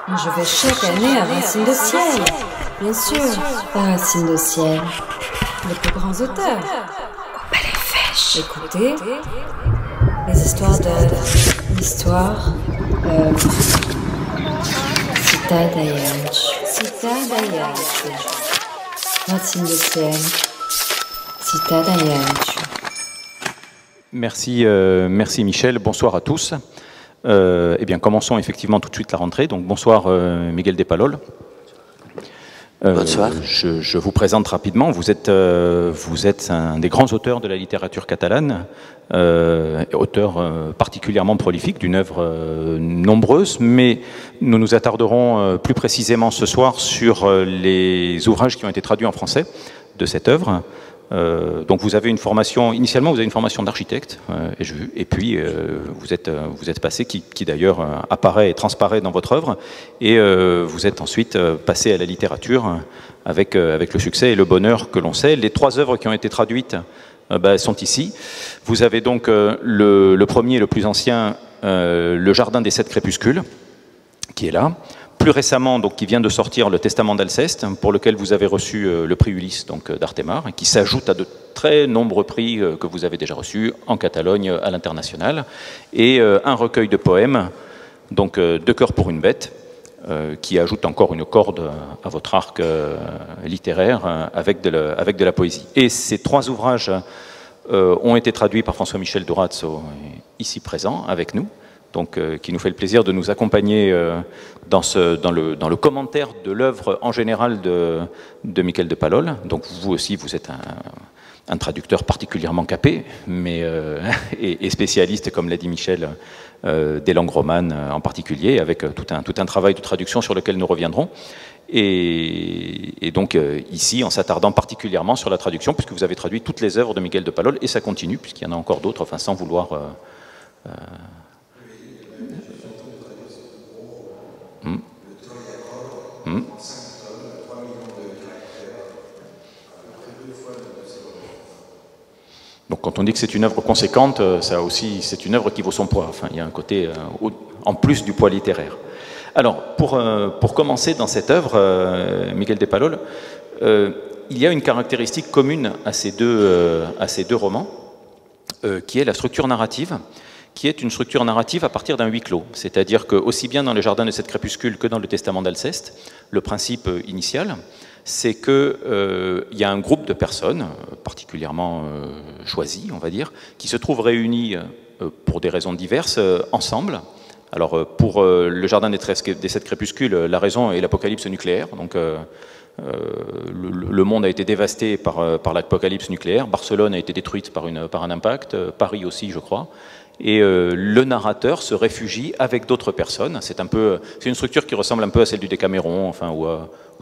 Je vais chaque année à Racine de Ciel. Bien sûr, à Racine de Ciel. Les plus grands auteurs. Au Palais Fèche. Écoutez, les histoires d'œuvres. L'histoire, œuvre. Cita Dayanch. Cita Dayanch. Racine de Ciel. Cita Dayanch. Merci, merci Michel. Bonsoir à tous. Eh bien, commençons effectivement tout de suite la rentrée. Donc, bonsoir Miguel de Palol. Bonsoir. Je vous présente rapidement. Vous êtes un des grands auteurs de la littérature catalane, auteur particulièrement prolifique d'une œuvre nombreuse, mais nous nous attarderons plus précisément ce soir sur les ouvrages qui ont été traduits en français de cette œuvre. Donc vous avez une formation, initialement vous avez une formation d'architecte, et puis vous êtes passé, qui d'ailleurs apparaît et transparaît dans votre œuvre, et vous êtes ensuite passé à la littérature avec le succès et le bonheur que l'on sait. Les trois œuvres qui ont été traduites sont ici. Vous avez donc le premier et le plus ancien, Le Jardin des Sept Crépuscules, qui est là. Plus récemment, donc, qui vient de sortir, Le Testament d'Alceste, pour lequel vous avez reçu le prix Ulysse d'Artémar, qui s'ajoute à de très nombreux prix que vous avez déjà reçus en Catalogne, à l'international, et un recueil de poèmes, donc Deux cœurs pour une bête, qui ajoute encore une corde à votre arc littéraire avec de la poésie. Et ces trois ouvrages ont été traduits par François-Michel Durazzo, ici présent avec nous. Donc, qui nous fait le plaisir de nous accompagner dans le commentaire de l'œuvre en général de Miguel de Palol. Donc vous aussi, vous êtes un traducteur particulièrement capé, mais, et spécialiste, comme l'a dit Michel, des langues romanes en particulier, avec tout un travail de traduction sur lequel nous reviendrons. Et donc ici, en s'attardant particulièrement sur la traduction, puisque vous avez traduit toutes les œuvres de Miguel de Palol, et ça continue, puisqu'il y en a encore d'autres, enfin sans vouloir... Donc quand on dit que c'est une œuvre conséquente, ça aussi, c'est une œuvre qui vaut son poids. Enfin, il y a un côté en plus du poids littéraire. Alors, pour commencer dans cette œuvre, Miguel de Palol, il y a une caractéristique commune à ces deux romans, qui est la structure narrative, qui est une structure narrative à partir d'un huis clos. C'est-à-dire que, aussi bien dans Le Jardin de Sept Crépuscules que dans Le Testament d'Alceste, le principe initial, c'est qu'il y a un groupe de personnes, particulièrement choisies, on va dire, qui se trouvent réunies pour des raisons diverses, ensemble. Alors, pour Le Jardin des Sept Crépuscules, la raison est l'apocalypse nucléaire. Donc, le monde a été dévasté par l'apocalypse nucléaire. Barcelone a été détruite par un impact, Paris aussi, je crois. Et le narrateur se réfugie avec d'autres personnes. C'est une structure qui ressemble un peu à celle du Décaméron, enfin, ou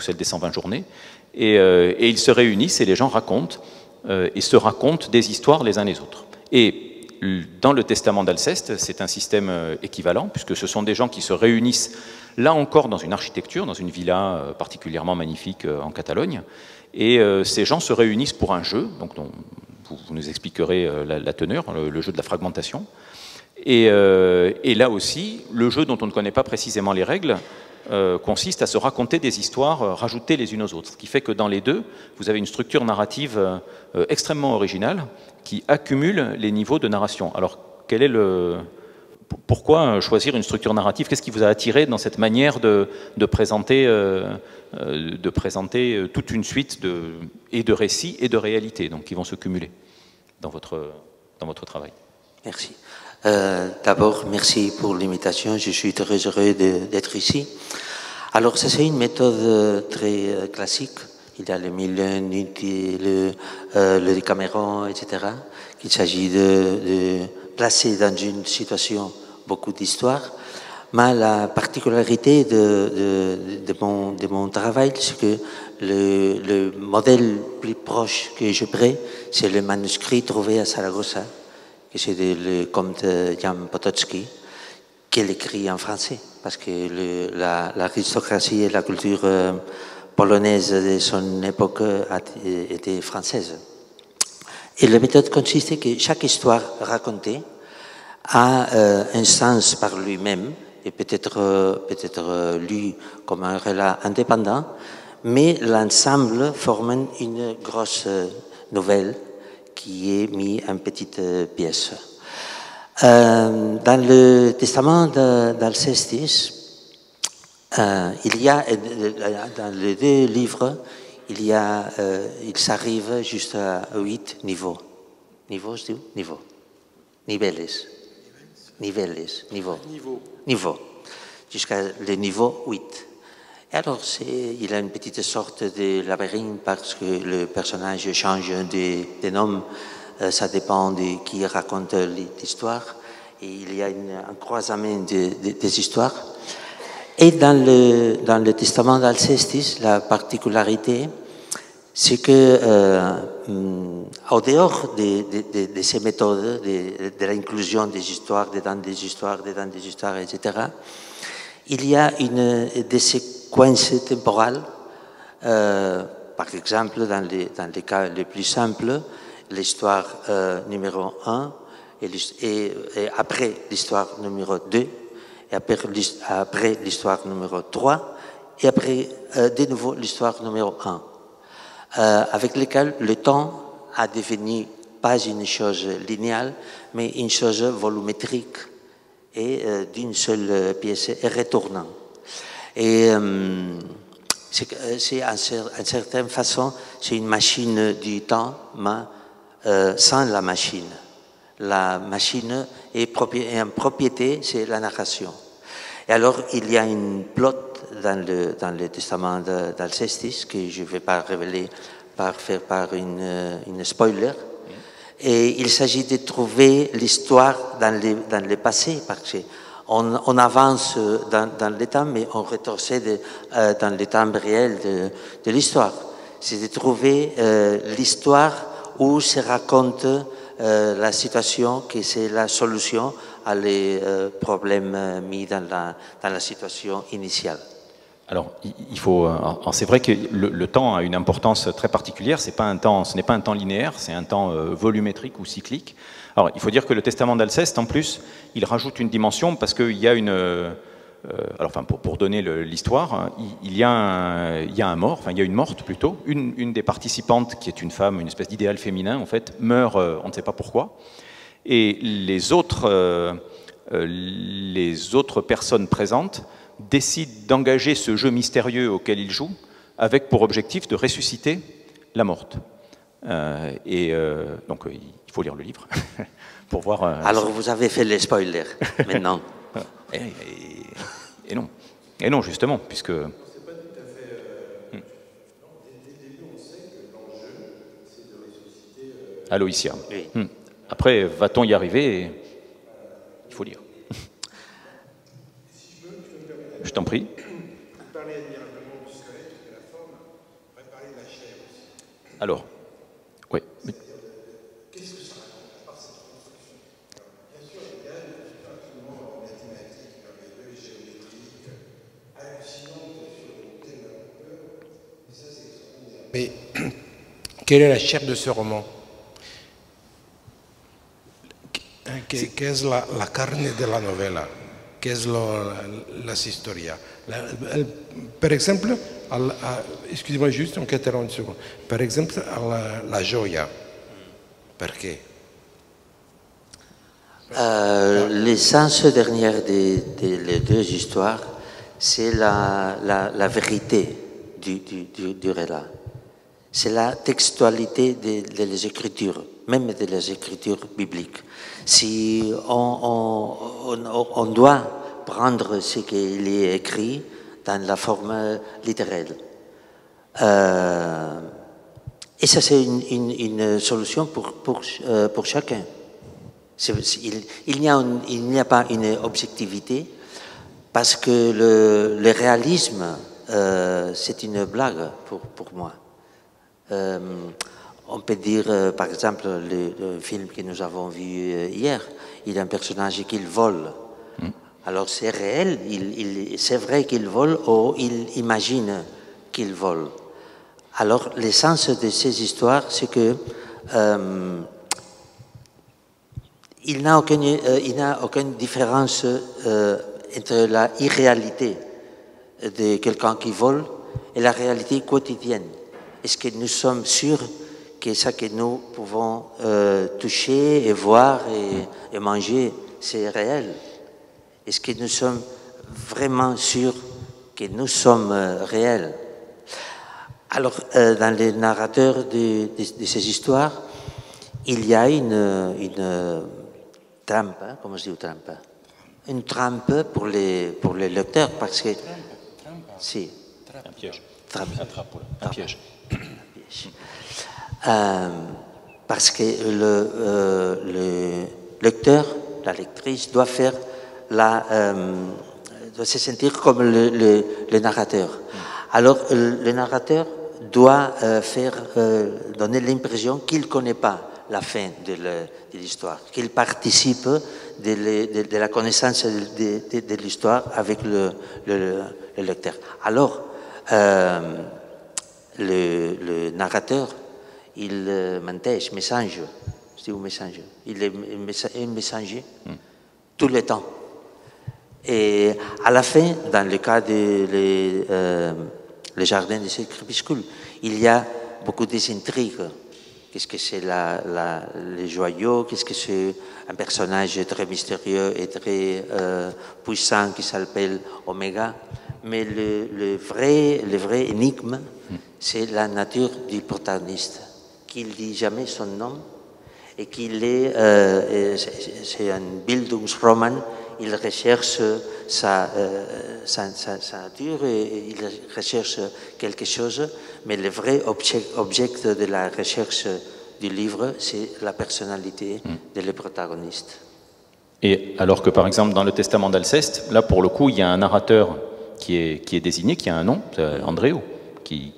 celle des 120 journées. Et ils se réunissent et les gens racontent, et se racontent des histoires les uns les autres. Et dans le Testament d'Alceste, c'est un système équivalent, puisque ce sont des gens qui se réunissent, là encore, dans une architecture, dans une villa particulièrement magnifique en Catalogne. Et ces gens se réunissent pour un jeu, donc vous nous expliquerez la teneur, le jeu de la fragmentation. Et là aussi, le jeu dont on ne connaît pas précisément les règles consiste à se raconter des histoires rajoutées les unes aux autres. Ce qui fait que dans les deux, vous avez une structure narrative extrêmement originale qui accumule les niveaux de narration. Alors, pourquoi choisir une structure narrative? Qu'est-ce qui vous a attiré dans cette manière de présenter toute une suite de récits et de réalités, donc, qui vont se cumuler dans votre travail? Merci. D'abord, merci pour l'invitation. Je suis très heureux d'être ici. Alors, ça, c'est une méthode très classique. Il y a le Millen, le Décaméron, etc. Il s'agit de placer dans une situation beaucoup d'histoires. Mais la particularité de mon travail, c'est que le modèle plus proche que je prends, c'est le manuscrit trouvé à Saragossa, que c'est le comte Jan Potocki, qui l'écrit en français, parce que l'aristocratie et la culture polonaise de son époque étaient françaises. Et la méthode consistait que chaque histoire racontée a un sens par lui-même est peut-être lu comme un relat indépendant, mais l'ensemble forme une grosse nouvelle qui est mise en petites pièces. Dans le testament d'Alcestis, il y a, dans les deux livres, il s'arrive juste à 8 niveaux. Niveaux, je dis? Niveaux. Niveles. Niveau. Jusqu'à le niveau 8. Et alors, il a une petite sorte de labyrinthe parce que le personnage change de nom. Ça dépend de qui raconte l'histoire. Et il y a un croisement des histoires. Et dans le testament d'Alcestis, la particularité, c'est que, au dehors de ces méthodes, de l'inclusion des histoires, dedans des histoires, etc., il y a des séquences temporales. Par exemple, dans les cas les plus simples, l'histoire numéro 1 et après l'histoire numéro 2, et après l'histoire numéro 3, et après de nouveau l'histoire numéro 1. Avec lesquels le temps a devenu pas une chose linéaire, mais une chose volumétrique et d'une seule pièce et retournant. Et c'est en certaine façon, c'est une machine du temps, mais sans la machine. La machine est en propriété, c'est la narration. Et alors, il y a une plot dans le testament d'Alcestis que je ne vais pas révéler par une spoiler. Et il s'agit de trouver l'histoire dans le passé, parce qu'on avance dans le temps, mais on retrocède dans le temps réel de l'histoire. C'est de trouver l'histoire où se raconte la situation, que c'est la solution à les problèmes mis dans la situation initiale. Alors, il faut. C'est vrai que le temps a une importance très particulière. Ce n'est pas un temps linéaire, c'est un temps volumétrique ou cyclique. Alors, il faut dire que le testament d'Alceste, en plus, il rajoute une dimension parce qu'il y a une. Alors, enfin, pour donner l'histoire, il y a un mort. Enfin, il y a une morte plutôt. Une des participantes, qui est une femme, une espèce d'idéal féminin, en fait, meurt. On ne sait pas pourquoi. Et les autres personnes présentes décide d'engager ce jeu mystérieux auquel il joue avec pour objectif de ressusciter la morte. Donc il faut lire le livre pour voir... Alors vous avez fait les spoilers maintenant. Et non. Et non, justement, puisque... Aloysia. Oui. Après, va-t-on y arriver? Il faut lire. Je t'en prie. Vous parlez admirablement du squelette, de la forme, on pourrait parler de la chair aussi. Alors, oui. Qu'est-ce que ça raconte à part cette construction? Bien sûr, il y a une construction absolument mathématique, merveilleuse, géométrique, hallucinante sur une telle longueur, et ça c'est extraordinaire. Mais quelle est la chair de ce roman? ¿Qué es la carne de la novela? ¿Qué es las historias? Par exemple, excusez-moi juste, on t'interrompt une seconde. Par exemple, la joia. Pourquoi? L'essence dernière des deux histoires, c'est la vérité du relat. C'est la textualité des écritures, même des écritures bibliques. Si on doit prendre ce qu'il est écrit dans la forme littéraire. Et ça, c'est une solution pour chacun. Il n'y a pas une objectivité parce que le réalisme, c'est une blague pour moi. On peut dire, par exemple, le film que nous avons vu hier, il y a un personnage qui vole. Alors c'est réel, c'est vrai qu'il vole ou il imagine qu'il vole. Alors l'essence de ces histoires, c'est que il n'a aucune différence entre la irréalité de quelqu'un qui vole et la réalité quotidienne. Est-ce que nous sommes sûrs que ça que nous pouvons toucher et voir et manger, c'est réel? Est-ce que nous sommes vraiment sûrs que nous sommes réels? Alors, dans les narrateurs de ces histoires, il y a une trampe, hein, comment je dis trampe? Une trampe pour les lecteurs, parce que... Si. Un piège. Un piège. Parce que le lecteur, la lectrice, doit se sentir comme le narrateur. Alors, le narrateur doit donner l'impression qu'il ne connaît pas la fin de l'histoire, qu'il participe de la connaissance de l'histoire avec le lecteur. Alors, le narrateur, il mentège, message, il est un messager tout le temps. Et à la fin, dans le cas des jardins de ces crépuscules, il y a beaucoup d'intrigues. Qu'est-ce que c'est les joyaux? Qu'est-ce que c'est un personnage très mystérieux et très puissant qui s'appelle Oméga? Mais le vrai énigme, c'est la nature du protagoniste, qu'il ne dit jamais son nom et qu'il c'est un Bildungsroman. Il recherche sa nature et il recherche quelque chose, mais le vrai objet de la recherche du livre, c'est la personnalité de le protagoniste. Et alors que par exemple dans le Testament d'Alceste, là pour le coup il y a un narrateur qui est désigné, qui a un nom, Andréo, qui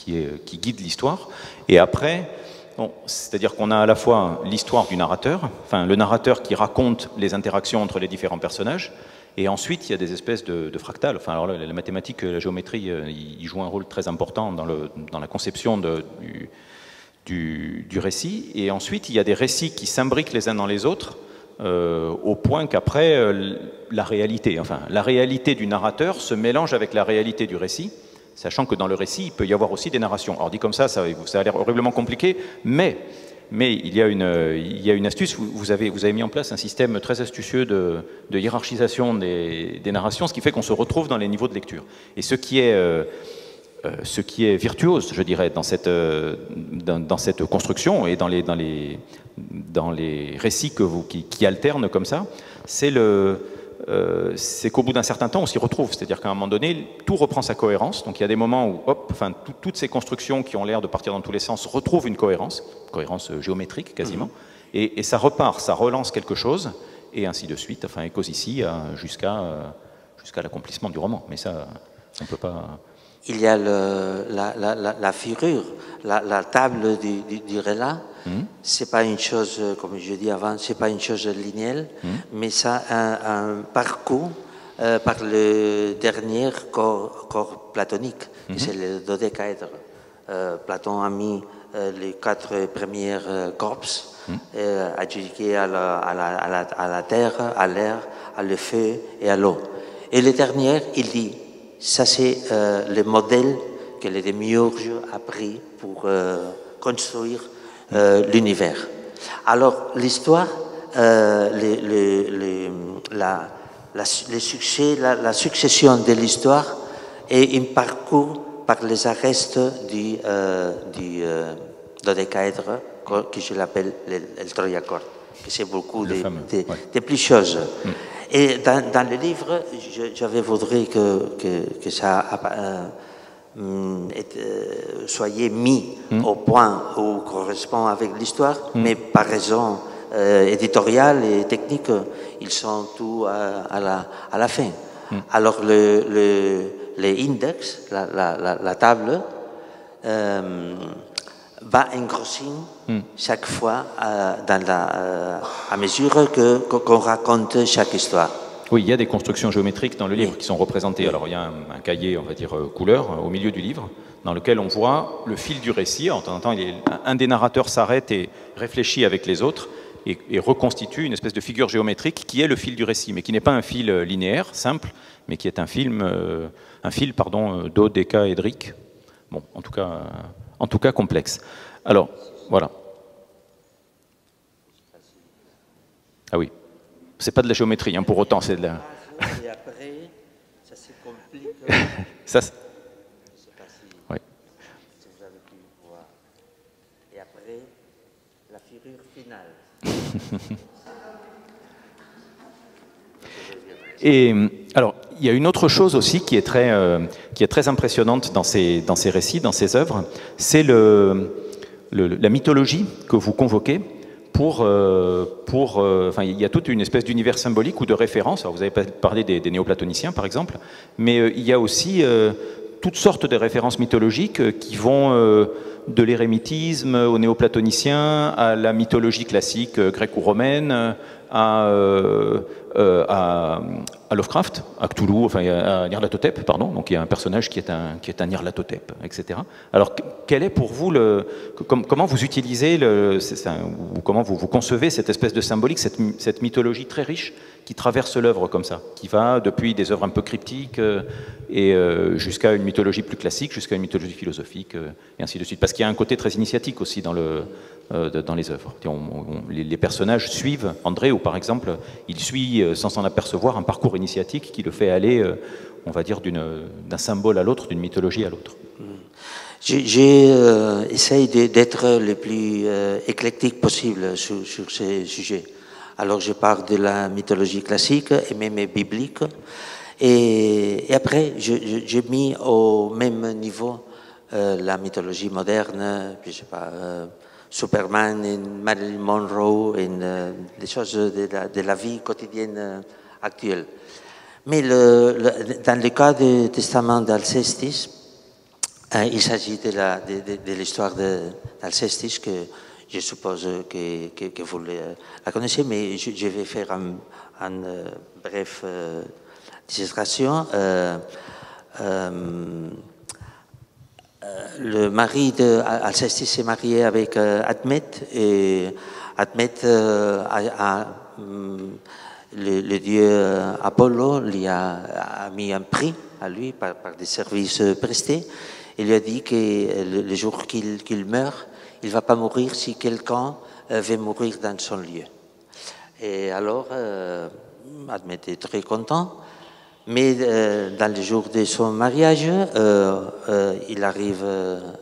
guide l'histoire, et après... Bon, c'est-à-dire qu'on a à la fois l'histoire du narrateur, enfin le narrateur qui raconte les interactions entre les différents personnages, et ensuite il y a des espèces de fractales. Enfin, alors là, la mathématique, la géométrie, ils jouent un rôle très important dans la conception du récit. Et ensuite il y a des récits qui s'imbriquent les uns dans les autres, au point qu'après la réalité du narrateur se mélange avec la réalité du récit. Sachant que dans le récit, il peut y avoir aussi des narrations. Alors dit comme ça a l'air horriblement compliqué, mais il y a une astuce. Vous avez mis en place un système très astucieux de hiérarchisation des narrations, ce qui fait qu'on se retrouve dans les niveaux de lecture. Et ce qui est virtuose, je dirais, dans cette construction et dans les récits qui alternent comme ça, c'est qu'au bout d'un certain temps, on s'y retrouve. C'est-à-dire qu'à un moment donné, tout reprend sa cohérence. Donc il y a des moments où, toutes ces constructions qui ont l'air de partir dans tous les sens retrouvent une cohérence géométrique quasiment, et ça repart, ça relance quelque chose, et ainsi de suite, et cause ici jusqu'à l'accomplissement du roman. Mais ça, on ne peut pas... Il y a la figure, la table du relat. C'est pas une chose, comme je dis avant, c'est pas une chose linéaire, mais ça un parcours par le dernier corps platonique, c'est le dodécaèdre. Platon a mis les 4 premières corps adjudiqués à la terre, à l'air, à le feu et à l'eau. Et le dernier, il dit, ça c'est le modèle que le démiurge a pris pour construire l'univers. Alors l'histoire, le succès, la succession de l'histoire est un parcours par les arrestes du dodécaèdre, que je l'appelle le troïacorde, que c'est beaucoup de plus choses. Et dans le livre, j'avais voulu que ça soyez mis au point où correspond avec l'histoire, mais par raison éditoriale et technique, ils sont tous à la fin. Alors les index, la table, va engrossir chaque fois à mesure qu'on raconte chaque histoire. Oui, il y a des constructions géométriques dans le livre qui sont représentées. Alors il y a un cahier, on va dire, couleur au milieu du livre, dans lequel on voit le fil du récit. En temps en temps, un des narrateurs s'arrête et réfléchit avec les autres, et reconstitue une espèce de figure géométrique qui est le fil du récit, mais qui n'est pas un fil linéaire, simple, mais qui est un fil dodécaédrique, bon, en tout cas complexe. Alors, voilà. Ah oui, c'est pas de la géométrie, hein, pour autant, c'est de la... Et après, ça se complique. Ça, Je ne sais pas si, oui. si vous avez pu voir. Et après, la figure finale. Et alors, il y a une autre chose aussi qui est très impressionnante dans ces récits, dans ces œuvres, c'est la mythologie que vous convoquez enfin, il y a toute une espèce d'univers symbolique ou de référence. Alors, vous avez parlé des néoplatoniciens, par exemple, mais il y a aussi toutes sortes de références mythologiques qui vont de l'érémitisme aux néoplatoniciens, à la mythologie classique grecque ou romaine, à Lovecraft, à Cthulhu, enfin à Nyarlathotep, pardon. Donc il y a un personnage qui est un Nyarlathotep, etc. Alors quel est pour vous comment vous utilisez ou comment vous concevez cette espèce de symbolique, cette mythologie très riche qui traverse l'œuvre comme ça, qui va depuis des œuvres un peu cryptiques et jusqu'à une mythologie plus classique, jusqu'à une mythologie philosophique et ainsi de suite. Parce qu'il y a un côté très initiatique aussi dans les œuvres. Les personnages suivent, André, ou par exemple, il suit sans s'en apercevoir un parcours initiatique qui le fait aller, on va dire, d'un symbole à l'autre, d'une mythologie à l'autre. J'essaye d'être le plus éclectique possible sur ces sujets. Alors je parle de la mythologie classique et même biblique. Et après, j'ai mis au même niveau la mythologie moderne, je sais pas, Superman, et Marilyn Monroe, et des choses de la vie quotidienne actuelle. Mais dans le cas du testament d'Alcestis, il s'agit de l'histoire d'Alcestis, que je suppose que vous la connaissez, mais je vais faire un bref dissertation. Le mari d'Alcestis s'est marié avec Admet, et Admet le dieu Apollo lui a mis un prix à lui par des services prestés. Il lui a dit que le jour qu'il meurt, il ne va pas mourir si quelqu'un veut mourir dans son lieu. Et alors, Admet est très content. Mais dans le jour de son mariage, il arrive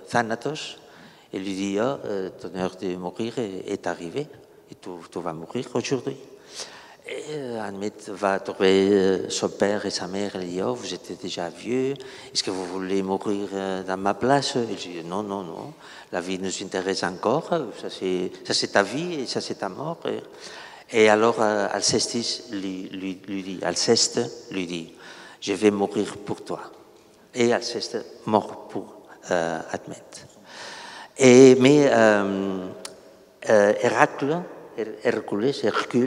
Thanatos et lui dit ton heure de mourir est arrivée et tu vas mourir aujourd'hui. Et Admet va trouver son père et sa mère et lui dit vous êtes déjà vieux, est-ce que vous voulez mourir dans ma place? Il dit non, la vie nous intéresse encore, ça c'est ta vie et ça c'est ta mort. Et alors Alcestis Alceste lui dit je vais mourir pour toi. Et Alceste mort pour Admet. Mais Hercule,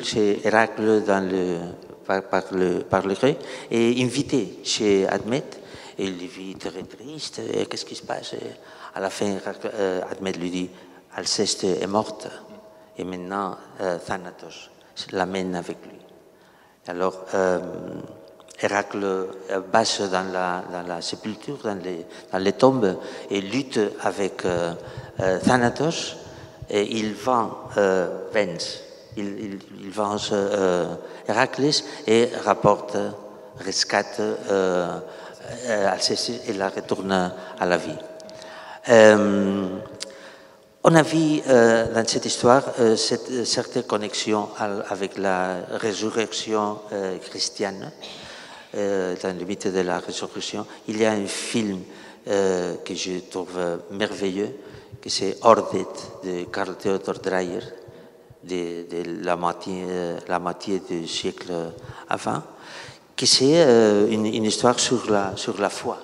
c'est Héracle par le grec, est invité chez Admet. Et il vit très triste. Et qu'est-ce qui se passe? Et à la fin, Admet lui dit Alceste est morte. Et maintenant, Thanatos l'amène avec lui. Alors, Héracle passe dans la sépulture, dans les tombes, et lutte avec Thanatos, et il vend Vence. Il venge Héraclès et rescate Alcestis et la retourne à la vie. On a vu dans cette histoire certaines connexions avec la résurrection chrétienne, dans le mythe de la résurrection. Il y a un film que je trouve merveilleux, que c'est Ordet de Karl Theodor Dreyer, de la moitié du siècle avant, qui c'est une histoire sur la foi.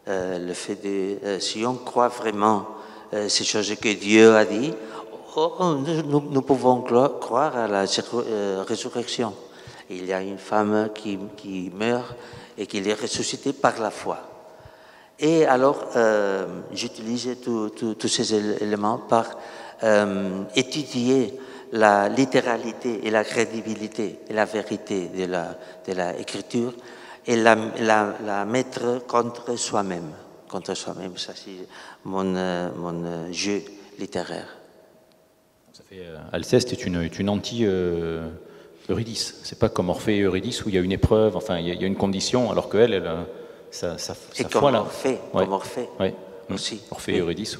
Le fait de, si on croit vraiment ces choses que Dieu a dit, nous pouvons croire à la résurrection. Il y a une femme qui meurt et qui est ressuscitée par la foi. Et alors, j'utilise tous ces éléments par étudier la littéralité et la crédibilité et la vérité de la écriture et la mettre contre soi-même. Contre soi-même, ça c'est mon jeu littéraire. Ça fait, Alceste est une anti-Eurydice. C'est pas comme Orphée et Eurydice où il y a une épreuve, enfin il y a une condition, alors qu'elle, sa foi là. Comme Orphée ouais. Aussi. Orphée et Eurydice,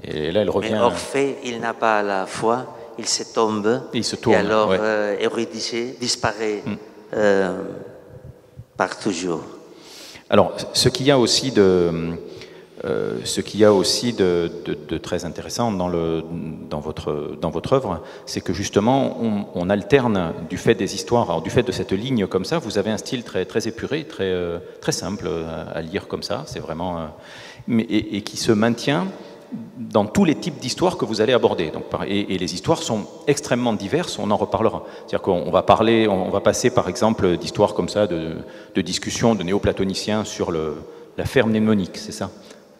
et là elle revient. Mais Orphée, il n'a pas la foi, il se tombe. Et il se tourne. Et alors Eurydice disparaît par toujours. Alors, ce qu'il y a aussi de très intéressant dans votre œuvre, c'est que justement, on alterne du fait des histoires, alors du fait de cette ligne comme ça, vous avez un style très, très épuré, très simple à lire comme ça, c'est vraiment, et qui se maintient dans tous les types d'histoires que vous allez aborder. Donc, et les histoires sont extrêmement diverses, on en reparlera. C'est-à-dire qu'on va passer par exemple d'histoires comme ça, de discussions de néoplatoniciens sur la ferme mnémonique, c'est ça,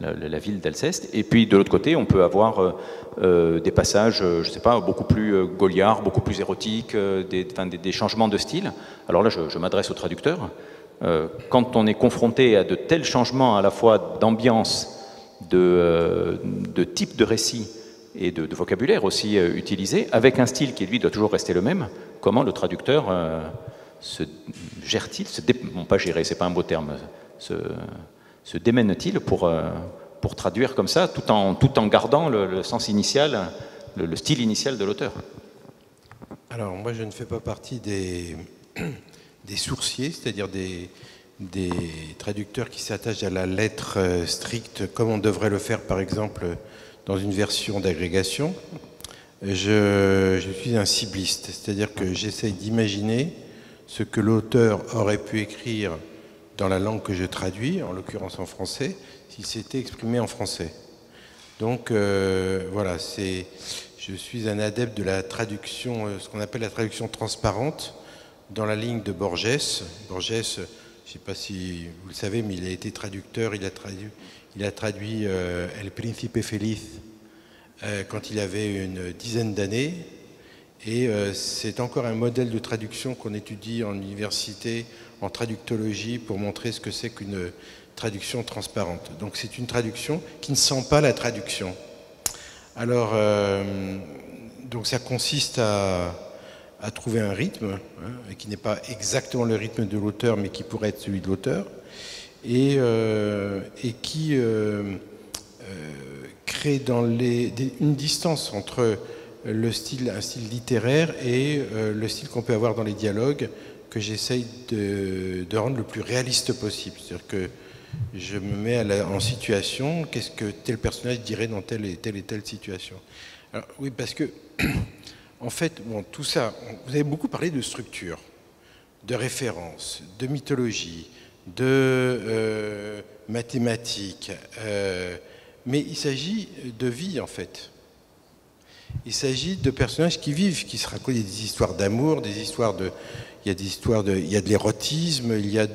la ville d'Alceste. Et puis de l'autre côté, on peut avoir des passages, je ne sais pas, beaucoup plus gauliards, beaucoup plus érotiques, des changements de style. Alors là, je m'adresse aux traducteurs. Quand on est confronté à de tels changements à la fois d'ambiance, de type de récit et de vocabulaire aussi utilisé, avec un style qui, lui, doit toujours rester le même, comment le traducteur se gère-t-il, bon, pas gérer, c'est pas un beau terme, se démène-t-il pour traduire comme ça, tout en gardant le sens initial, le style initial de l'auteur? Alors, moi, je ne fais pas partie des sourciers, c'est-à-dire des traducteurs qui s'attachent à la lettre stricte, comme on devrait le faire, par exemple, dans une version d'agrégation. Je suis un cibliste, c'est-à-dire que j'essaye d'imaginer ce que l'auteur aurait pu écrire dans la langue que je traduis, en l'occurrence en français, s'il s'était exprimé en français. Donc voilà, je suis un adepte de la traduction, ce qu'on appelle la traduction transparente, dans la ligne de Borges. Borges, je ne sais pas si vous le savez, mais il a été traducteur, il a traduit El Príncipe Feliz quand il avait une dizaine d'années. Et c'est encore un modèle de traduction qu'on étudie en université, en traductologie, pour montrer ce que c'est qu'une traduction transparente. Donc c'est une traduction qui ne sent pas la traduction. Alors, donc ça consiste à trouver un rythme, qui n'est pas exactement le rythme de l'auteur, mais qui pourrait être celui de l'auteur, et qui crée une distance entre un style littéraire et le style qu'on peut avoir dans les dialogues, que j'essaye de rendre le plus réaliste possible. C'est-à-dire que je me mets en situation, qu'est-ce que tel personnage dirait dans telle et telle situation. Alors, oui, parce que, en fait, bon, tout ça, vous avez beaucoup parlé de structure, de référence, de mythologie, de mathématiques, mais il s'agit de vie, en fait. Il s'agit de personnages qui vivent, qui se racontent des histoires d'amour, il y a de l'érotisme, il y a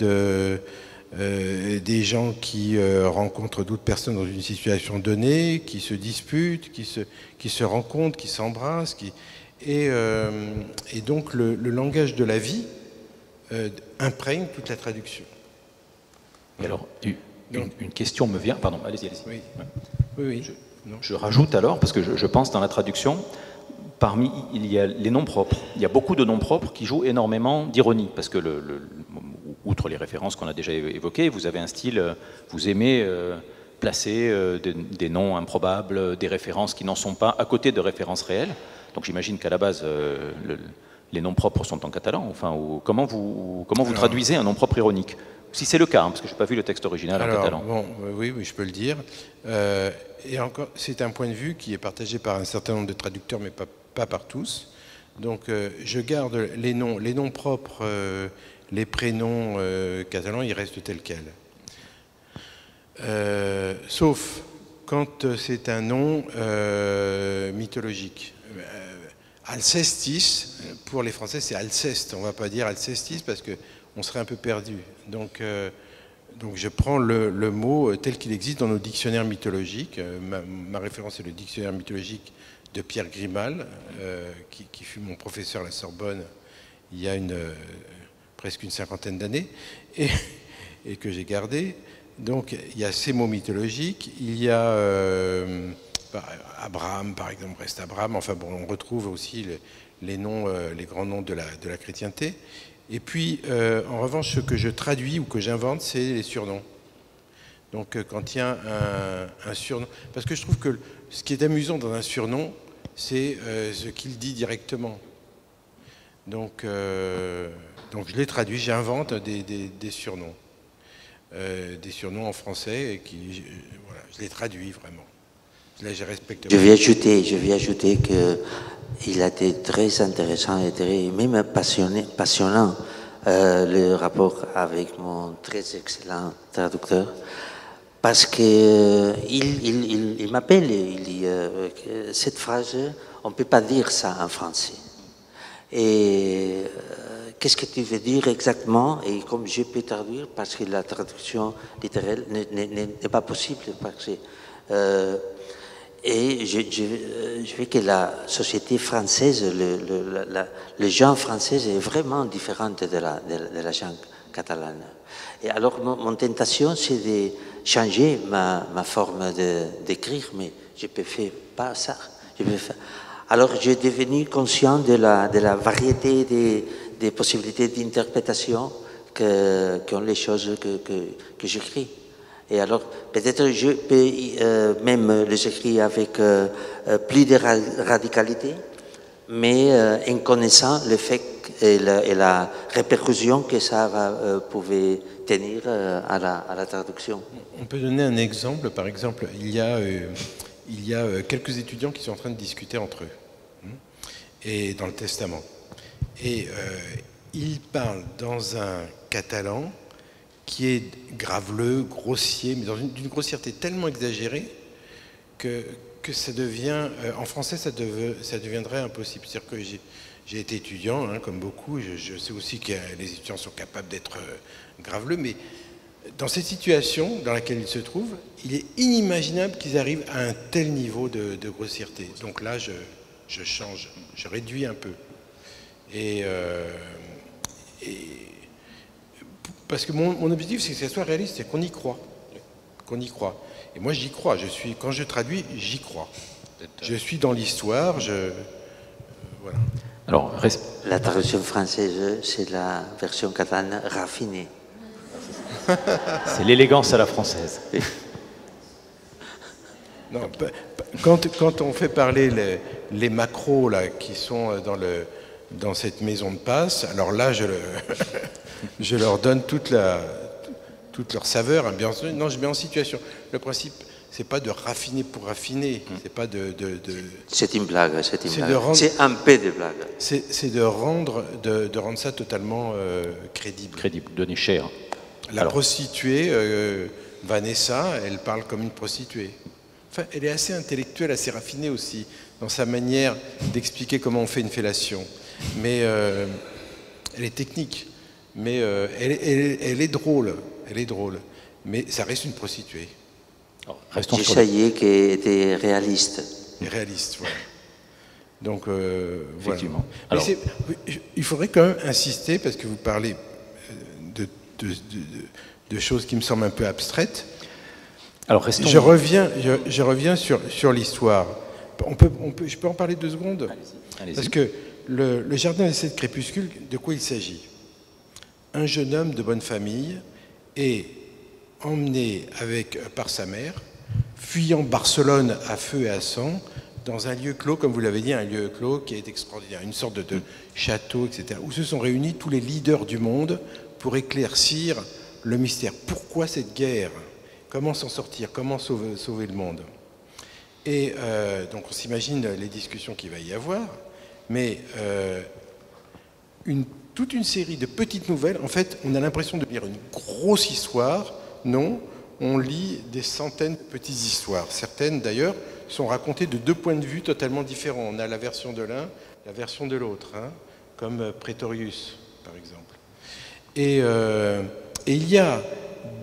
des gens qui rencontrent d'autres personnes dans une situation donnée, qui se disputent, qui se rencontrent, qui s'embrassent, et donc le langage de la vie imprègne toute la traduction. Et alors, une question me vient, pardon, allez-y. Oui. Oui. Je rajoute alors, parce que je pense dans la traduction, il y a les noms propres. Il y a beaucoup de noms propres qui jouent énormément d'ironie, parce que outre les références qu'on a déjà évoquées, vous avez un style, vous aimez placer des noms improbables, des références qui n'en sont pas, à côté de références réelles. Donc j'imagine qu'à la base, les noms propres sont en catalan. Enfin, comment vous traduisez un nom propre ironique? Si c'est le cas, parce que je n'ai pas vu le texte original en catalan. Bon, oui, je peux le dire. Et encore, c'est un point de vue qui est partagé par un certain nombre de traducteurs, mais pas par tous. Donc, je garde les noms propres, les prénoms catalans, ils restent tels quels. Sauf quand c'est un nom mythologique. Alcestis, pour les Français, c'est Alceste. On ne va pas dire Alcestis parce qu'on serait un peu perdu. Donc je prends le mot tel qu'il existe dans nos dictionnaires mythologiques. Ma référence est le dictionnaire mythologique de Pierre Grimal, qui fut mon professeur à la Sorbonne il y a presque une cinquantaine d'années, et que j'ai gardé. Donc il y a ces mots mythologiques, il y a Abraham, par exemple, reste Abraham, enfin bon, on retrouve aussi les noms, les grands noms de la chrétienté. Et puis, en revanche, ce que je traduis ou que j'invente, c'est les surnoms. Donc quand il y a un surnom, parce que je trouve que ce qui est amusant dans un surnom, c'est ce qu'il dit directement. Donc je les traduis, j'invente des surnoms. Des surnoms en français, et voilà, je les traduis vraiment. Là, je respecte. Je vais ajouter qu'il a été très intéressant et même passionnant le rapport avec mon très excellent traducteur, parce que il m'appelle, il dit cette phrase, on ne peut pas dire ça en français. Et qu'est-ce que tu veux dire exactement? Et comme je peux traduire, parce que la traduction littérale n'est pas possible, parce que, et je veux que la société française, le genre français est vraiment différente de la genre catalane. Et alors, mon tentation, c'est de changer ma forme d'écrire, mais je ne peux faire pas ça. Alors, j'ai devenu conscient de la variété des possibilités d'interprétation qu'ont les choses que j'écris. Et alors, peut-être je peux même les écrire avec plus de radicalité, mais en connaissant le fait et la répercussion que ça pouvait tenir à la traduction. On peut donner un exemple. Par exemple, il y a quelques étudiants qui sont en train de discuter entre eux, et dans le Testament. Et ils parlent dans un catalan qui est graveleux, grossier, mais d'une grossièreté tellement exagérée que ça devient, en français, ça deviendrait impossible. C'est-à-dire que j'ai été étudiant, comme beaucoup, je sais aussi que les étudiants sont capables d'être graveleux, mais dans cette situation dans laquelle ils se trouvent, il est inimaginable qu'ils arrivent à un tel niveau de grossièreté. Donc là, je change, je réduis un peu. Et parce que mon objectif, c'est que ça soit réaliste, c'est qu'on y croit. Qu'on y croit. Et moi, j'y crois. Quand je traduis, j'y crois. Je suis dans l'histoire. Voilà. Alors, la traduction française, c'est la version catalane raffinée. C'est l'élégance à la française. Non, quand on fait parler les macros là, qui sont dans cette maison de passe, alors là, je leur donne toute leur saveur. Hein, bien sûr. Non, je mets en situation. Le principe, c'est pas de raffiner pour raffiner. C'est pas C'est une blague. C'est un peu de blague. C'est de rendre ça totalement crédible. Crédible, donner cher. La prostituée, Vanessa, elle parle comme une prostituée. Enfin, elle est assez intellectuelle, assez raffinée aussi, dans sa manière d'expliquer comment on fait une fellation. Mais elle est technique. Mais elle est drôle. Elle est drôle. Mais ça reste une prostituée. J'essayais qu'elle était réaliste. Et réaliste, voilà. Donc, effectivement. Voilà. Alors, il faudrait quand même insister, parce que vous parlez de choses qui me semblent un peu abstraites. Alors, je reviens sur l'histoire. Je peux en parler 2 secondes? Allez-y. Parce que le jardin des 7 crépuscules, de quoi il s'agit? Un jeune homme de bonne famille est emmené par sa mère, fuyant Barcelone à feu et à sang, dans un lieu clos, comme vous l'avez dit, un lieu clos qui est extraordinaire, une sorte de château, etc., où se sont réunis tous les leaders du monde pour éclaircir le mystère. Pourquoi cette guerre? Comment s'en sortir? Comment sauver le monde? Et donc on s'imagine les discussions qu'il va y avoir, mais toute une série de petites nouvelles. En fait, on a l'impression de lire une grosse histoire. Non, on lit des centaines de petites histoires. Certaines, d'ailleurs, sont racontées de 2 points de vue totalement différents. On a la version de l'un, la version de l'autre, comme Prétorius, par exemple. Et il y a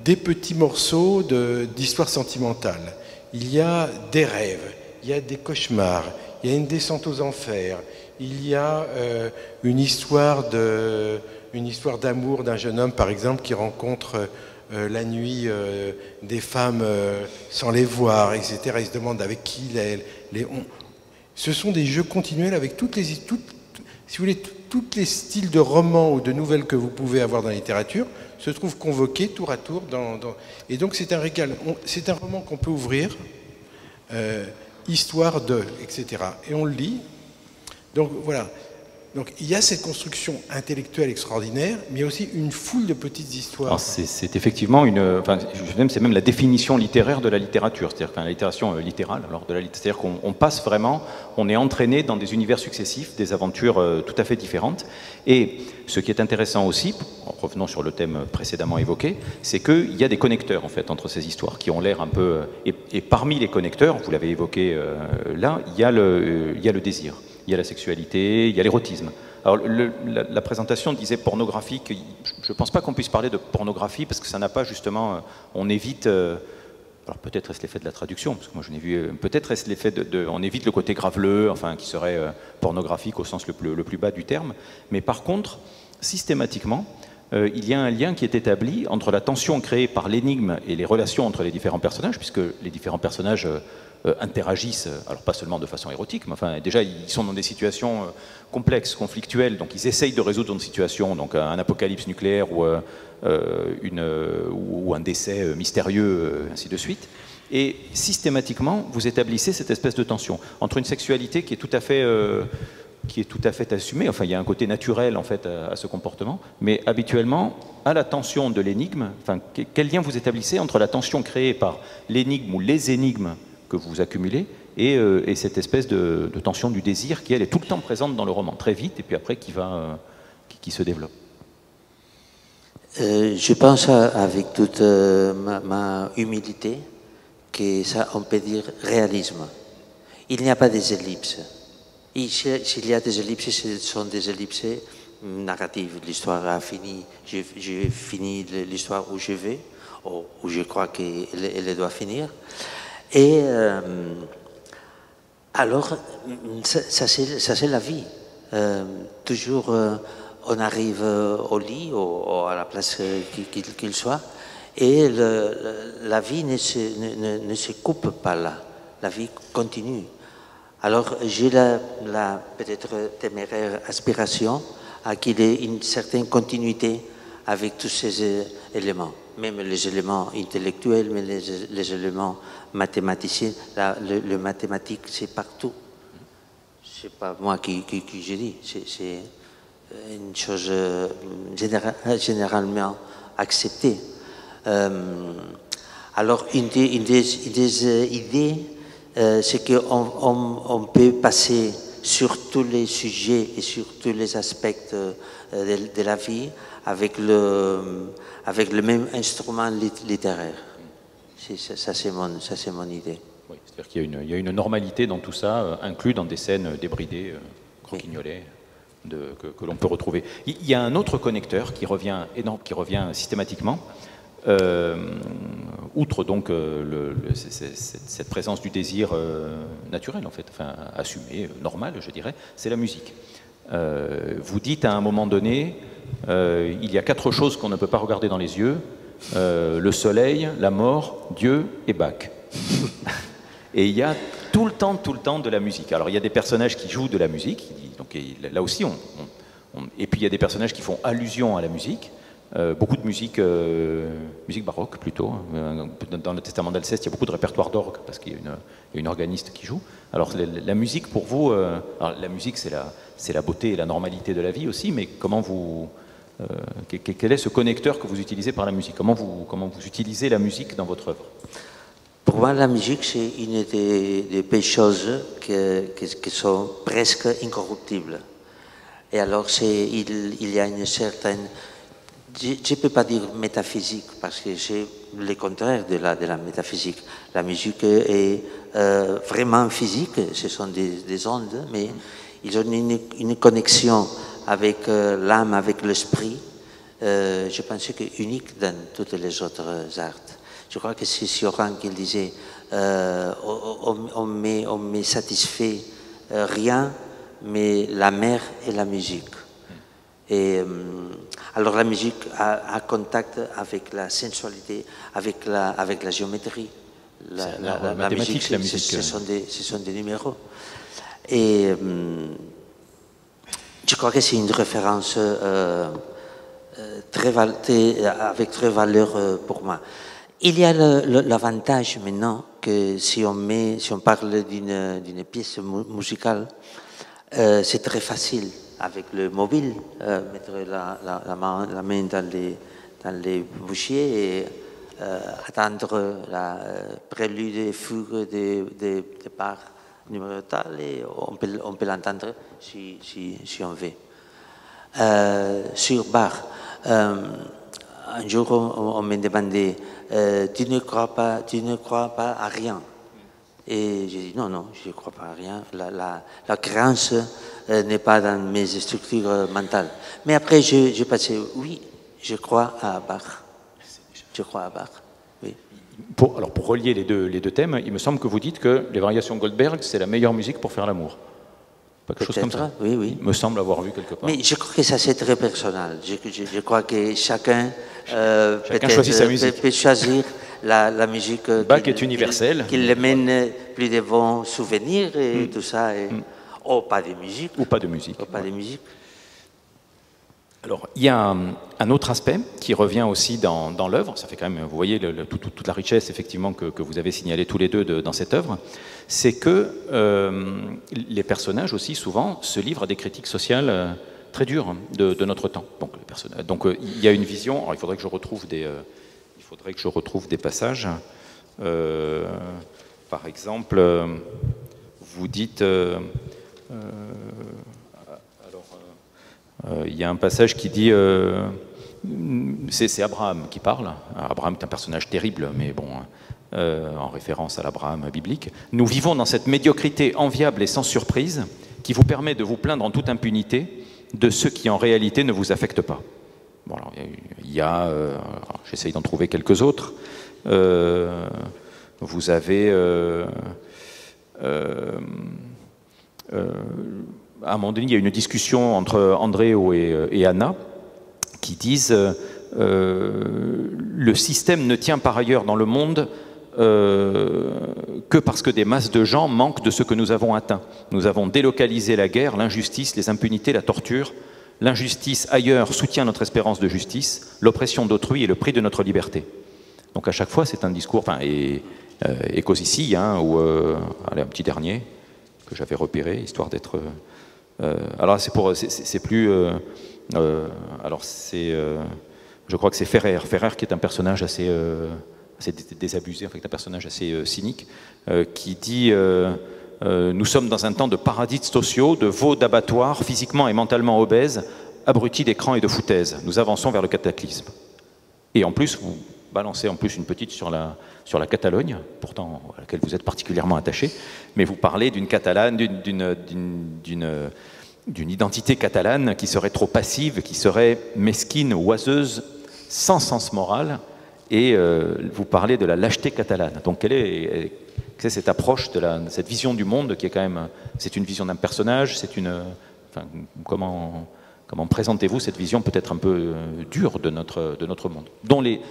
des petits morceaux d'histoire sentimentale. Il y a des rêves, il y a des cauchemars, il y a une descente aux enfers, il y a une histoire d'amour d'un jeune homme, par exemple, qui rencontre la nuit des femmes sans les voir, etc. Il se demande avec qui ce sont des jeux continuels avec si vous voulez, tous les styles de romans ou de nouvelles que vous pouvez avoir dans la littérature se trouvent convoqués tour à tour et donc c'est un régal. C'est un roman qu'on peut ouvrir, histoire de, etc. Et on le lit. Donc voilà. Donc il y a cette construction intellectuelle extraordinaire, mais il y a aussi une foule de petites histoires. C'est effectivement c'est même la définition littéraire de la littérature, c'est-à-dire la littération littérale. C'est-à-dire qu'on passe vraiment, on est entraîné dans des univers successifs, des aventures tout à fait différentes. Et ce qui est intéressant aussi, en revenant sur le thème précédemment évoqué, c'est qu'il y a des connecteurs en fait entre ces histoires qui ont l'air un peu. Et parmi les connecteurs, vous l'avez évoqué là, il y a le désir. Il y a la sexualité, il y a l'érotisme. Alors la présentation disait pornographique. Je ne pense pas qu'on puisse parler de pornographie parce que ça n'a pas justement. On évite. Alors peut-être est-ce l'effet de la traduction, parce que moi je n'ai vu. Peut-être est-ce l'effet on évite le côté graveleux, enfin qui serait pornographique au sens le plus bas du terme. Mais par contre, systématiquement, il y a un lien qui est établi entre la tension créée par l'énigme et les relations entre les différents personnages, puisque les différents personnages interagissent, alors pas seulement de façon érotique, mais enfin déjà ils sont dans des situations complexes, conflictuelles, donc ils essayent de résoudre une situation, donc un apocalypse nucléaire ou un décès mystérieux, ainsi de suite. Et systématiquement, vous établissez cette espèce de tension entre une sexualité qui est tout à fait assumée, enfin il y a un côté naturel en fait à ce comportement, mais habituellement à la tension de l'énigme, enfin quel lien vous établissez entre la tension créée par l'énigme ou les énigmes que vous accumulez et cette espèce de tension du désir qui elle est tout le temps présente dans le roman, très vite et puis après qui se développe. Je pense avec toute ma humilité que ça on peut dire réalisme. Il n'y a pas des ellipses. S'il y a des ellipses, ce sont des ellipses narratives. L'histoire a fini, j'ai fini l'histoire où je vais, ou où je crois qu'elle doit finir. Et alors, ça c'est la vie. Toujours, on arrive au lit ou à la place qu'il soit, et la vie ne se coupe pas là. La vie continue. Alors, j'ai la peut-être téméraire aspiration à qu'il y ait une certaine continuité avec tous ces éléments, même les éléments intellectuels, mais les éléments mathématiciens. Le mathématique, c'est partout. C'est pas moi qui je dis, c'est une chose généralement acceptée. Alors, une des idées, c'est qu'on peut passer sur tous les sujets et sur tous les aspects de la vie avec le même instrument littéraire. Ça c'est mon idée. Oui, c'est-à-dire qu'il y a une normalité dans tout ça, inclus dans des scènes débridées, croquignolées, que l'on peut retrouver. Il y a un autre connecteur qui revient systématiquement, outre donc cette présence du désir naturel, en fait, enfin assumé, normal, je dirais, c'est la musique. Vous dites à un moment donné, il y a 4 choses qu'on ne peut pas regarder dans les yeux, le soleil, la mort, Dieu et Bach. Et il y a tout le temps de la musique. Alors il y a des personnages qui jouent de la musique, donc là aussi et puis il y a des personnages qui font allusion à la musique. Beaucoup de musique baroque plutôt. Dans le Testament d'Alceste, il y a beaucoup de répertoire d'orgue parce qu'il y a une organiste qui joue. Alors la musique pour vous, alors, la musique c'est la beauté et la normalité de la vie aussi, mais comment quel est ce connecteur que vous utilisez par la musique? Comment vous utilisez la musique dans votre œuvre? Pour moi, la musique, c'est une des choses qui sont presque incorruptibles. Et alors, il y a une certaine... Je ne peux pas dire métaphysique, parce que c'est le contraire de la métaphysique. La musique est vraiment physique, ce sont des ondes, mais ils ont une connexion avec l'âme, avec l'esprit, je pense que unique dans toutes les autres arts. Je crois que c'est Sioran qui disait on me satisfait rien, mais la mer et la musique. Et alors la musique a contact avec la sensualité, avec la géométrie. La musique, ce sont des numéros. Et je crois que c'est une référence avec très valeur pour moi. Il y a l'avantage maintenant que si on parle d'une pièce musicale, c'est très facile avec le mobile, mettre la main dans les bouchiers et attendre la prélude et fugue des parts numérotales et on peut l'entendre si on veut. Sur Bach, un jour on me demandait tu ne crois pas à rien? Et j'ai dit non, je ne crois pas à rien. La créance n'est pas dans mes structures mentales. Mais après, j'ai passé, oui, je crois à Bach. Je crois à Bach, oui. Pour relier les deux thèmes, il me semble que vous dites que les variations Goldberg, c'est la meilleure musique pour faire l'amour. Pas quelque chose comme ça. Oui. Il me semble avoir vu quelque part. Mais je crois que ça, c'est très personnel. Je crois que chacun choisit sa musique. peut choisir la musique Bach est universelle. Qui le mène plus de bons souvenirs et tout ça. Ou pas de musique. Ou pas de musique. Pas de musique. Alors, il y a un autre aspect qui revient aussi dans l'œuvre. Ça fait quand même, vous voyez, toute la richesse, effectivement, que vous avez signalé tous les deux dans cette œuvre. C'est que les personnages aussi, souvent, se livrent à des critiques sociales très dures de notre temps. Donc, il y a une vision. Alors, il faudrait que je retrouve des passages. Par exemple, vous dites... il y a un passage qui dit, c'est Abraham qui parle. Abraham est un personnage terrible, mais bon, en référence à l'Abraham biblique. Nous vivons dans cette médiocrité enviable et sans surprise qui vous permet de vous plaindre en toute impunité de ceux qui en réalité ne vous affectent pas. Bon, alors, il y a, j'essaye d'en trouver quelques autres. Vous avez... à un moment donné, il y a une discussion entre Andréo et Anna qui disent le système ne tient par ailleurs dans le monde que parce que des masses de gens manquent de ce que nous avons atteint. Nous avons délocalisé la guerre, l'injustice, les impunités, la torture. L'injustice ailleurs soutient notre espérance de justice, l'oppression d'autrui est le prix de notre liberté. Donc à chaque fois, c'est un discours, enfin, et Ecos ici, ou allez, un petit dernier que j'avais repéré, histoire d'être... alors c'est plus... alors c'est... je crois que c'est Ferrer qui est un personnage assez désabusé, en fait, un personnage assez cynique, qui dit nous sommes dans un temps de paradis sociaux, de veaux d'abattoirs, physiquement et mentalement obèses, abrutis d'écrans et de foutaises. Nous avançons vers le cataclysme. Et en plus, vous balancez en plus une petite sur la Catalogne, pourtant à laquelle vous êtes particulièrement attaché, mais vous parlez d'une Catalane, d'une identité catalane qui serait trop passive, qui serait mesquine, oiseuse, sans sens moral, et vous parlez de la lâcheté catalane. Donc quelle est cette approche de cette vision du monde qui est quand même... C'est une vision d'un personnage, c'est une... Enfin, comment présentez-vous cette vision peut-être un peu dure de notre monde, dont les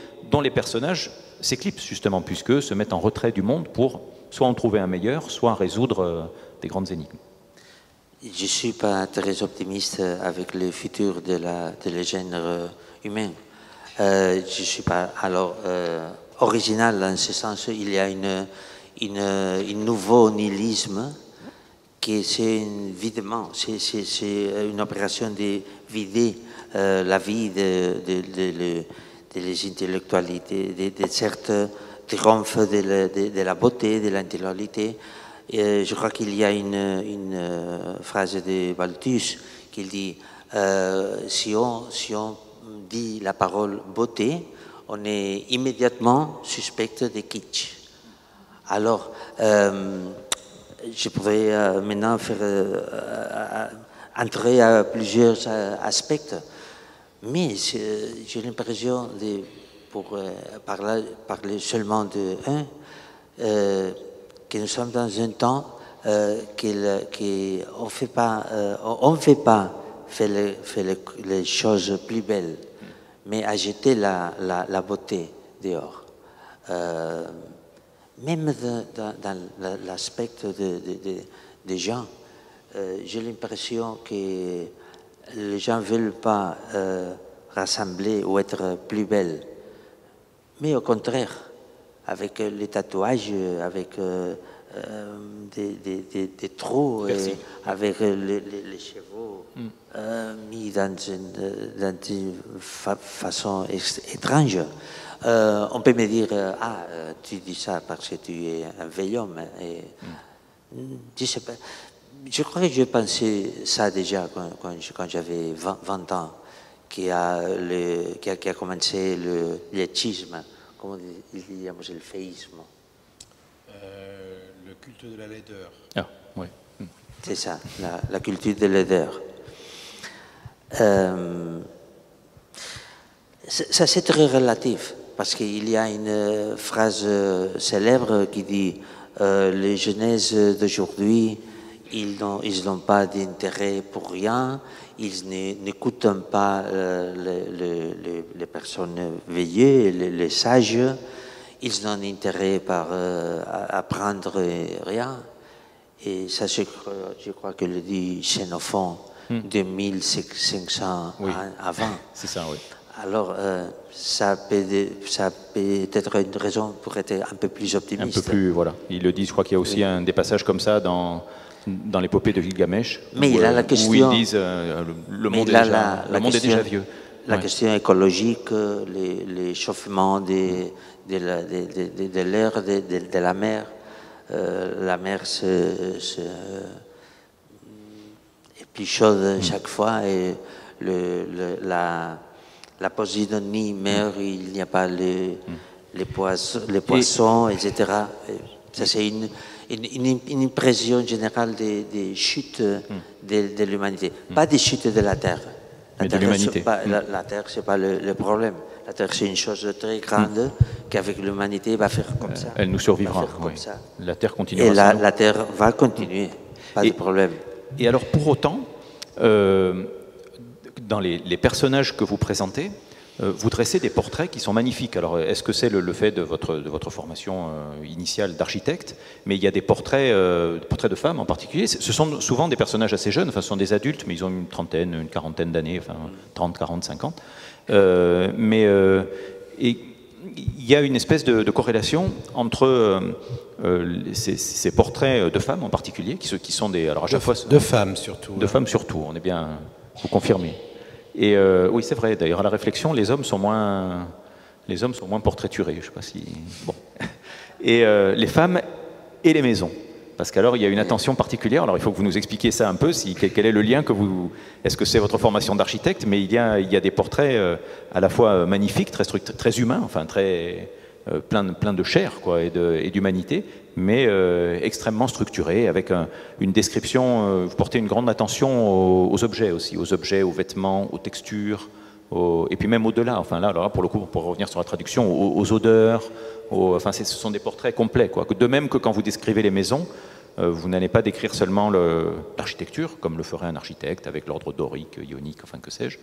personnages s'éclipsent justement, puisque se mettent en retrait du monde pour soit en trouver un meilleur, soit alors des grandes énigmes. Je ne suis pas très optimiste avec le futur de le genre humain. Je ne suis pas alors original en ce sens. Il y a un nouveau nihilisme qui c'est videment, c'est une opération de vider la vie des intellectualités, de certains triomphes de la beauté, de l'intellectualité. Je crois qu'il y a une phrase de Balthus qui dit si on dit la parole beauté, on est immédiatement suspect de kitsch. Alors, je pourrais maintenant entrer à plusieurs aspects, mais j'ai l'impression, pour parler seulement de un, que nous sommes dans un temps qu'on ne fait pas les choses plus belles, mais à jeter la beauté dehors. Même dans l'aspect des gens, j'ai l'impression que les gens ne veulent pas rassembler ou être plus belles, mais au contraire, avec les tatouages, avec des trous, avec les chevaux mis dans une façon étrange. On peut me dire, tu dis ça parce que tu es un vieil homme. Je sais pas. Je crois que j'ai pensé ça déjà quand j'avais 20 ans, qui a commencé le lietchisme, comment disons le féisme. Le culte de la laideur. Ah, oui. C'est ça, la culture de la laideur. Ça c'est très relatif, parce qu'il y a une phrase célèbre qui dit les jeunesses d'aujourd'hui, ils n'ont pas d'intérêt pour rien, ils n'écoutent pas les personnes vieilles, les sages, ils n'ont intérêt par apprendre rien. Et ça, je crois que le dit Xénophon, 2500 oui. ans avant. C'est ça, oui. Alors, ça peut être une raison pour être un peu plus optimiste. Un peu plus, voilà. Il le dit, je crois qu'il y a aussi un des passages comme ça dans l'épopée de Gilgamesh, mais il a la question, où ils disent le monde est déjà vieux. La question écologique, l'échauffement de l'air, de la mer. La mer est plus chaude chaque fois et la Posidonie meurt, il n'y a pas les poissons, etc. Ça, c'est une impression générale des chutes de l'humanité. Pas des chutes de la Terre. Mais de l'humanité. La Terre, ce n'est pas le problème. La Terre, c'est une chose très grande qu'avec l'humanité va faire comme ça. Elle nous survivra. Oui. La Terre continuera. Et la Terre va continuer. Pas de problème. Et alors, pour autant, dans les personnages que vous présentez, vous dressez des portraits qui sont magnifiques. Alors, est-ce que c'est le fait de votre formation initiale d'architecte? Mais il y a des portraits de femmes en particulier. Ce sont souvent des personnages assez jeunes, enfin, ce sont des adultes, mais ils ont une trentaine, une quarantaine d'années, enfin 30, 40, 50. Et il y a une espèce de corrélation entre ces portraits de femmes en particulier, qui sont des... Alors à chaque fois, de femmes surtout. De femmes surtout, on est bien... Vous confirmez. Et oui, c'est vrai, d'ailleurs, à la réflexion, les hommes sont moins portraiturés, je ne sais pas si... Bon. Et les femmes et les maisons. Parce qu'alors, il y a une attention particulière. Alors, il faut que vous nous expliquiez ça un peu, quel est le lien que vous... Est-ce que c'est votre formation d'architecte? Mais il y a des portraits à la fois magnifiques, très humains, enfin, plein de chair, quoi, et d'humanité, mais extrêmement structurés, avec une description... vous portez une grande attention aux objets aussi, aux vêtements, aux textures, et puis même au-delà. Enfin, là, alors, pour le coup, pour revenir sur la traduction, aux odeurs... Enfin, ce sont des portraits complets, quoi. De même que quand vous décrivez les maisons, vous n'allez pas décrire seulement l'architecture, comme le ferait un architecte avec l'ordre dorique, ionique, enfin que sais-je.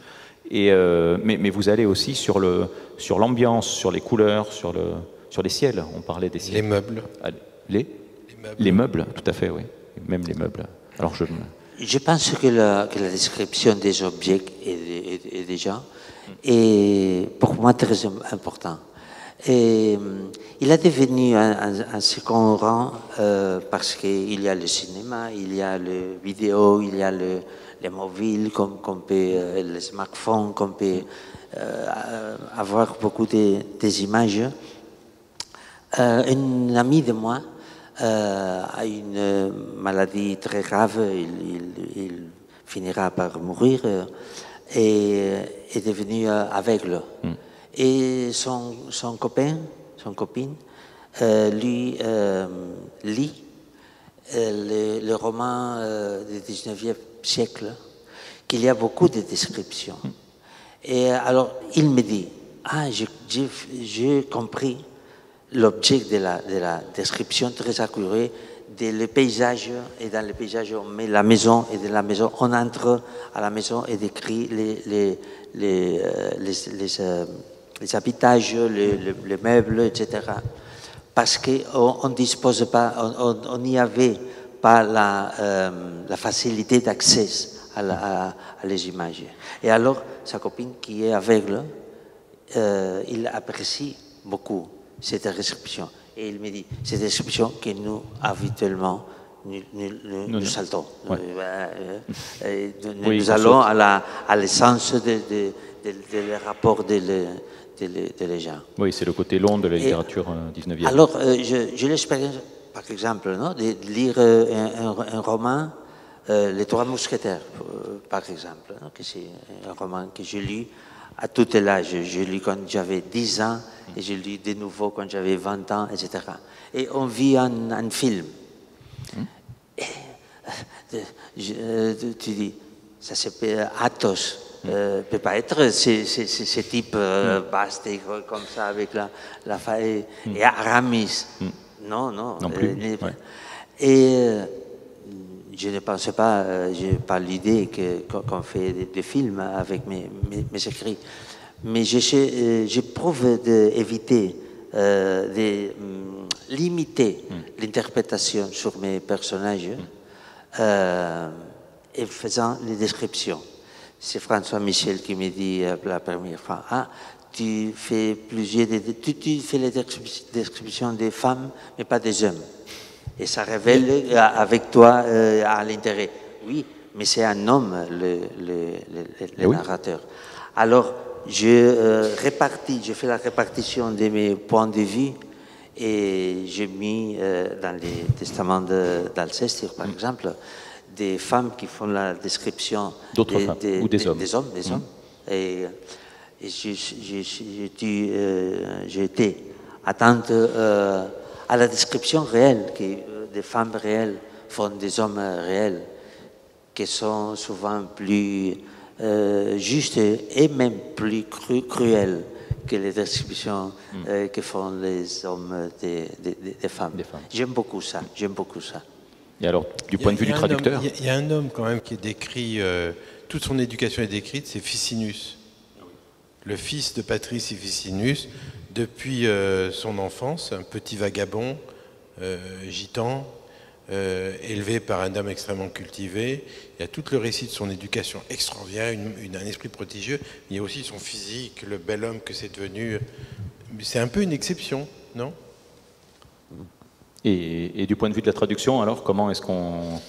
Mais vous allez aussi sur l'ambiance, sur les couleurs, sur les ciels. On parlait des ciels. Les meubles. Les meubles, tout à fait, oui. Même les meubles. Alors je pense que la description des objets et des gens est pour moi très important. Et il a devenu un second rang parce qu'il y a le cinéma, il y a le vidéo, il y a les mobiles, les smartphones, qu'on peut avoir beaucoup des images. Un ami de moi a une maladie très grave, il finira par mourir et est devenu aveugle. Et son copine, lui lit le roman du 19e siècle, qu'il y a beaucoup de descriptions. Et alors, il me dit, j'ai compris l'objet de la description très accurée le paysage, et dans le paysage on met la maison, et de la maison on entre à la maison et décrit les habitages, les meubles, etc. Parce qu'on ne dispose pas, on n'y avait pas la facilité d'accès à les images. Et alors, sa copine qui est aveugle, il apprécie beaucoup cette description. Et il me dit, cette description que nous, habituellement, nous saltons. Ouais. Nous allons à l'essence des rapports des gens. Oui, c'est le côté long de la littérature 19e. Alors, j'ai l'expérience, par exemple, non, de lire un roman, Les Trois Mousquetaires, par exemple, non, que c'est un roman que j'ai lu à tout l'âge. Je lu quand j'avais 10 ans et je lu de nouveau quand j'avais 20 ans, etc. Et on vit un film. Tu dis, ça s'appelle Athos. Peut pas être ce type vaste comme ça avec la faille et Aramis. Non, non. Non plus. Et je ne pensais pas, je n'ai pas l'idée qu'on fait des films avec mes écrits. Mais j'éprouve d'éviter, de limiter l'interprétation sur mes personnages et faisant les descriptions. C'est François Michel qui me dit la première fois, tu fais tu fais les descriptions des femmes, mais pas des hommes. Et ça révèle avec toi à l'intérêt. Oui, mais c'est un homme, le narrateur. Alors, je fais la répartition de mes points de vue et j'ai mis dans les testaments d'Alceste, par exemple, des femmes qui font la description d'autres femmes ou des hommes. Des hommes. Et j'ai été attente à la description réelle que des femmes réelles font des hommes réels, qui sont souvent plus justes et même plus cruels que les descriptions que font les hommes des femmes. J'aime beaucoup ça. Et alors, du point de vue du traducteur, il y a un homme quand même qui est décrit, toute son éducation est décrite, c'est Ficinus. Le fils de Patrice et Ficinus, depuis son enfance, un petit vagabond, gitan, élevé par un homme extrêmement cultivé. Il y a tout le récit de son éducation extraordinaire, un esprit prodigieux. Il y a aussi son physique, le bel homme que c'est devenu. C'est un peu une exception, non ? et du point de vue de la traduction, alors, comment est-ce qu'on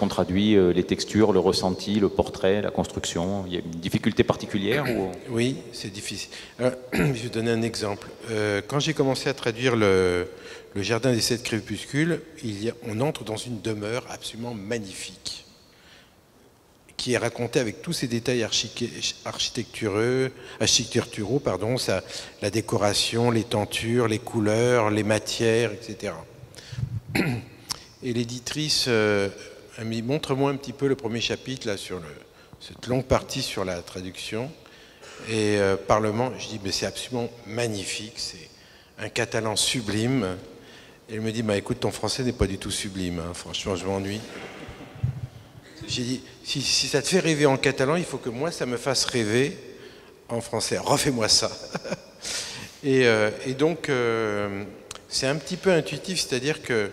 traduit les textures, le ressenti, le portrait, la construction? Il y a une difficulté particulière ou... Oui, c'est difficile. Alors, je vais donner un exemple. Quand j'ai commencé à traduire le Jardin des 7 crépuscules, on entre dans une demeure absolument magnifique, qui est racontée avec tous ces détails architecturaux, la décoration, les tentures, les couleurs, les matières, etc. Et l'éditrice a mis, montre-moi un petit peu le premier chapitre là, sur cette longue partie sur la traduction. Et Parlement, je dis, mais c'est absolument magnifique, c'est un catalan sublime. Et elle me dit, bah, écoute, ton français n'est pas du tout sublime, hein. Franchement, je m'ennuie. J'ai dit, si ça te fait rêver en catalan, il faut que moi, ça me fasse rêver en français. Refais-moi ça. Et donc, c'est un petit peu intuitif, c'est-à-dire que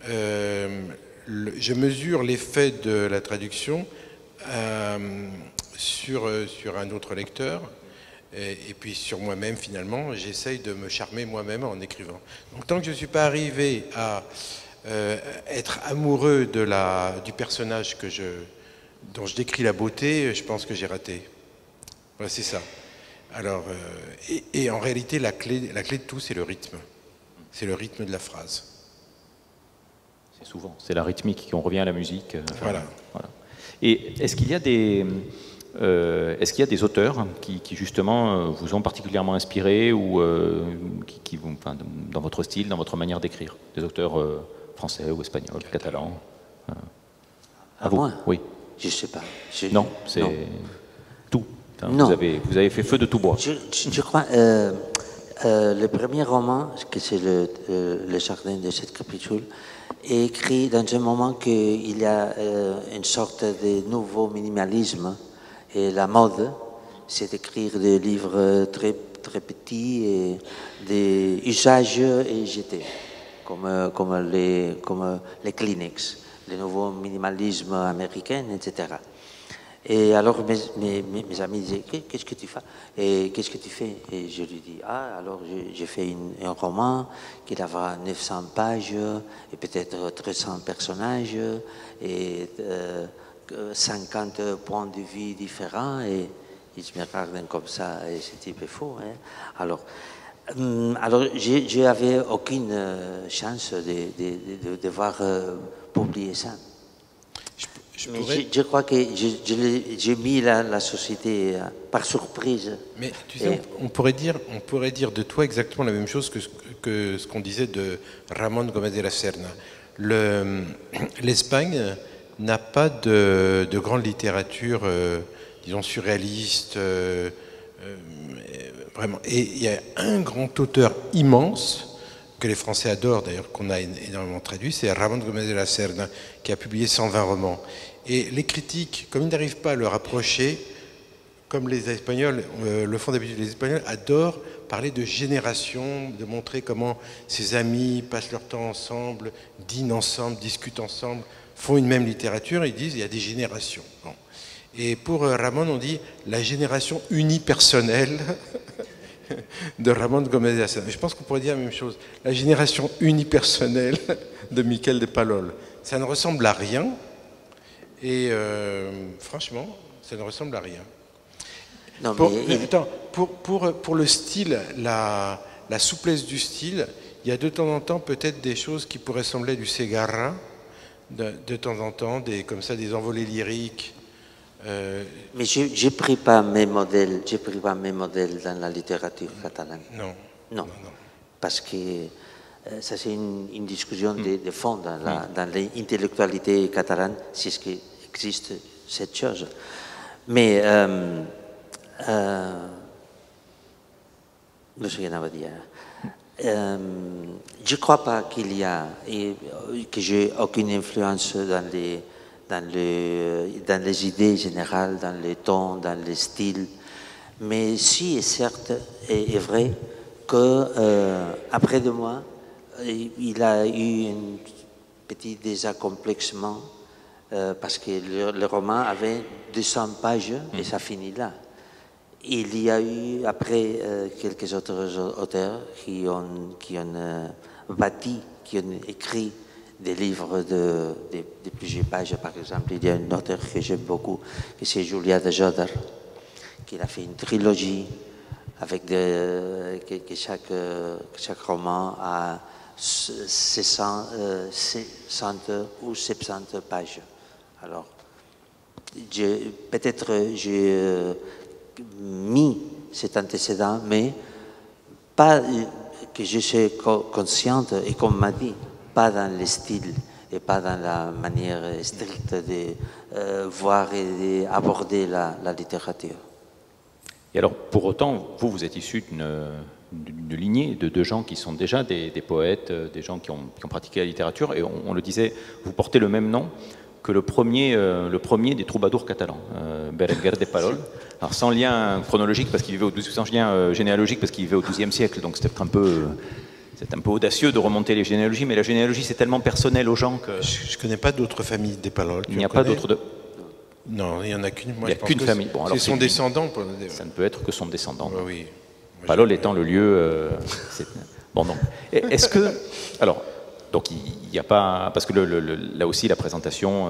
je mesure l'effet de la traduction sur un autre lecteur. Et puis sur moi-même, finalement, j'essaye de me charmer moi-même en écrivant. Donc tant que je ne suis pas arrivé à être amoureux du personnage dont je décris la beauté, je pense que j'ai raté. Voilà, c'est ça. Alors, et en réalité, la clé de tout, c'est le rythme. C'est le rythme de la phrase. C'est souvent, c'est la rythmique, on revient à la musique. Voilà. Et est-ce qu'il y a des auteurs qui justement vous ont particulièrement inspiré ou qui vous, enfin, dans votre style, dans votre manière d'écrire, des auteurs français ou espagnols, catalans? À moi? Oui. Je ne sais pas. Non, c'est tout. Hein, non. Vous avez fait feu de tout bois. Je crois, Le premier roman, que c'est le jardin de cette capitule, est écrit dans un moment qu'il y a une sorte de nouveau minimalisme. Et la mode, c'est d'écrire des livres très, très petits et des usages et jetés, comme les Kleenex, le nouveau minimalisme américain, etc. Et alors mes amis disaient, qu'est-ce que tu fais? Et qu'est-ce que tu fais? Et je lui dis, alors j'ai fait un roman qui va 900 pages et peut-être 300 personnages et 50 points de vue différents. Et ils me regardent comme ça, et ce type est fou. Hein? Alors je n'avais aucune chance de devoir publier ça. Mais je crois que j'ai mis la société par surprise. Mais tu sais, on pourrait dire de toi exactement la même chose que ce qu'on disait de Ramón Gómez de la Serna. L'Espagne n'a pas de grande littérature, disons, surréaliste, vraiment. Et il y a un grand auteur immense, que les Français adorent d'ailleurs, qu'on a énormément traduit, c'est Ramón Gómez de la Serna, qui a publié 120 romans. Et les critiques, comme ils n'arrivent pas à le rapprocher, comme les Espagnols le font d'habitude, les Espagnols adorent parler de génération, de montrer comment ces amis passent leur temps ensemble, dînent ensemble, discutent ensemble, font une même littérature, et ils disent il y a des générations. Bon. Et pour Ramón, on dit la génération unipersonnelle de Ramón Gómez de la Serna. Je pense qu'on pourrait dire la même chose. La génération unipersonnelle de Miquel de Palol. Ça ne ressemble à rien. Et franchement, ça ne ressemble à rien. Non, pour le style, la souplesse du style, il y a de temps en temps peut-être des choses qui pourraient sembler du Segarra, de temps en temps, comme ça, des envolées lyriques. Mais je n'ai pris pas mes modèles, dans la littérature catalane. Non. Parce que ça c'est une discussion de fond dans l'intellectualité catalane, si ce qui existe cette chose. Mais non sé què anava a dir ara. Je ne crois pas qu'il y a, que j'ai aucune influence dans les idées générales, dans les tons, dans les styles. Mais si, et certes, est vrai qu'après de moi, il a eu un petit désaccomplexement parce que le roman avait 200 pages et ça finit là. Il y a eu après quelques autres auteurs qui ont bâti, qui ont écrit des livres de plusieurs pages. Par exemple, il y a un auteur que j'aime beaucoup, qui c'est Julià de Jòdar, qui a fait une trilogie avec que chaque roman a 60 ou 70 pages. Alors, peut-être j'ai mis cet antécédent, mais pas que je suis consciente, et comme m'a dit, pas dans le style et pas dans la manière stricte de voir et d'aborder la littérature. Et alors, pour autant, vous êtes issu d'une lignée de gens qui sont déjà des poètes, des gens qui ont pratiqué la littérature, et on le disait, vous portez le même nom que le premier des troubadours catalans, Berenguer de Palol. Alors sans lien chronologique parce qu'il vivait sans lien généalogique parce qu'il vivait au XIIe siècle, donc c'est un peu audacieux de remonter les généalogies, mais la généalogie c'est tellement personnel aux gens que. Je ne connais pas d'autres familles des Palol. Il n'y a pas d'autres. Non, il n'y en a qu'une. Il n'y a qu'une famille. Bon, c'est son descendant. Ça ne peut être que son descendant. Oui. Palol étant le lieu. Bon, non. Est-ce que. Alors. Donc il n'y a pas, parce que là aussi la présentation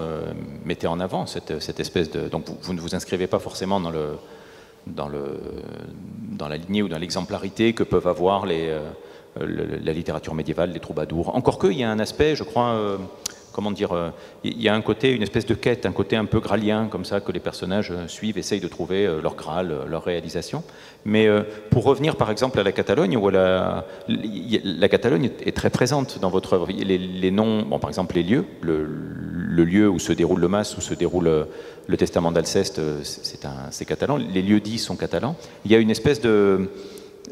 mettait en avant cette espèce de, donc vous ne vous inscrivez pas forcément dans la lignée ou dans l'exemplarité que peuvent avoir la littérature médiévale, les troubadours. Encore qu'il y a un aspect, je crois, comment dire, il y a un côté, une espèce de quête, un côté un peu gralien comme ça que les personnages suivent, essayent de trouver leur Graal, leur réalisation. Mais pour revenir par exemple à la Catalogne, où la Catalogne est très présente dans votre œuvre. Les noms, bon, par exemple les lieux, le lieu où se déroule le Mas, où se déroule le testament d'Alceste, c'est catalan. Les lieux dits sont catalans. Il y a une espèce de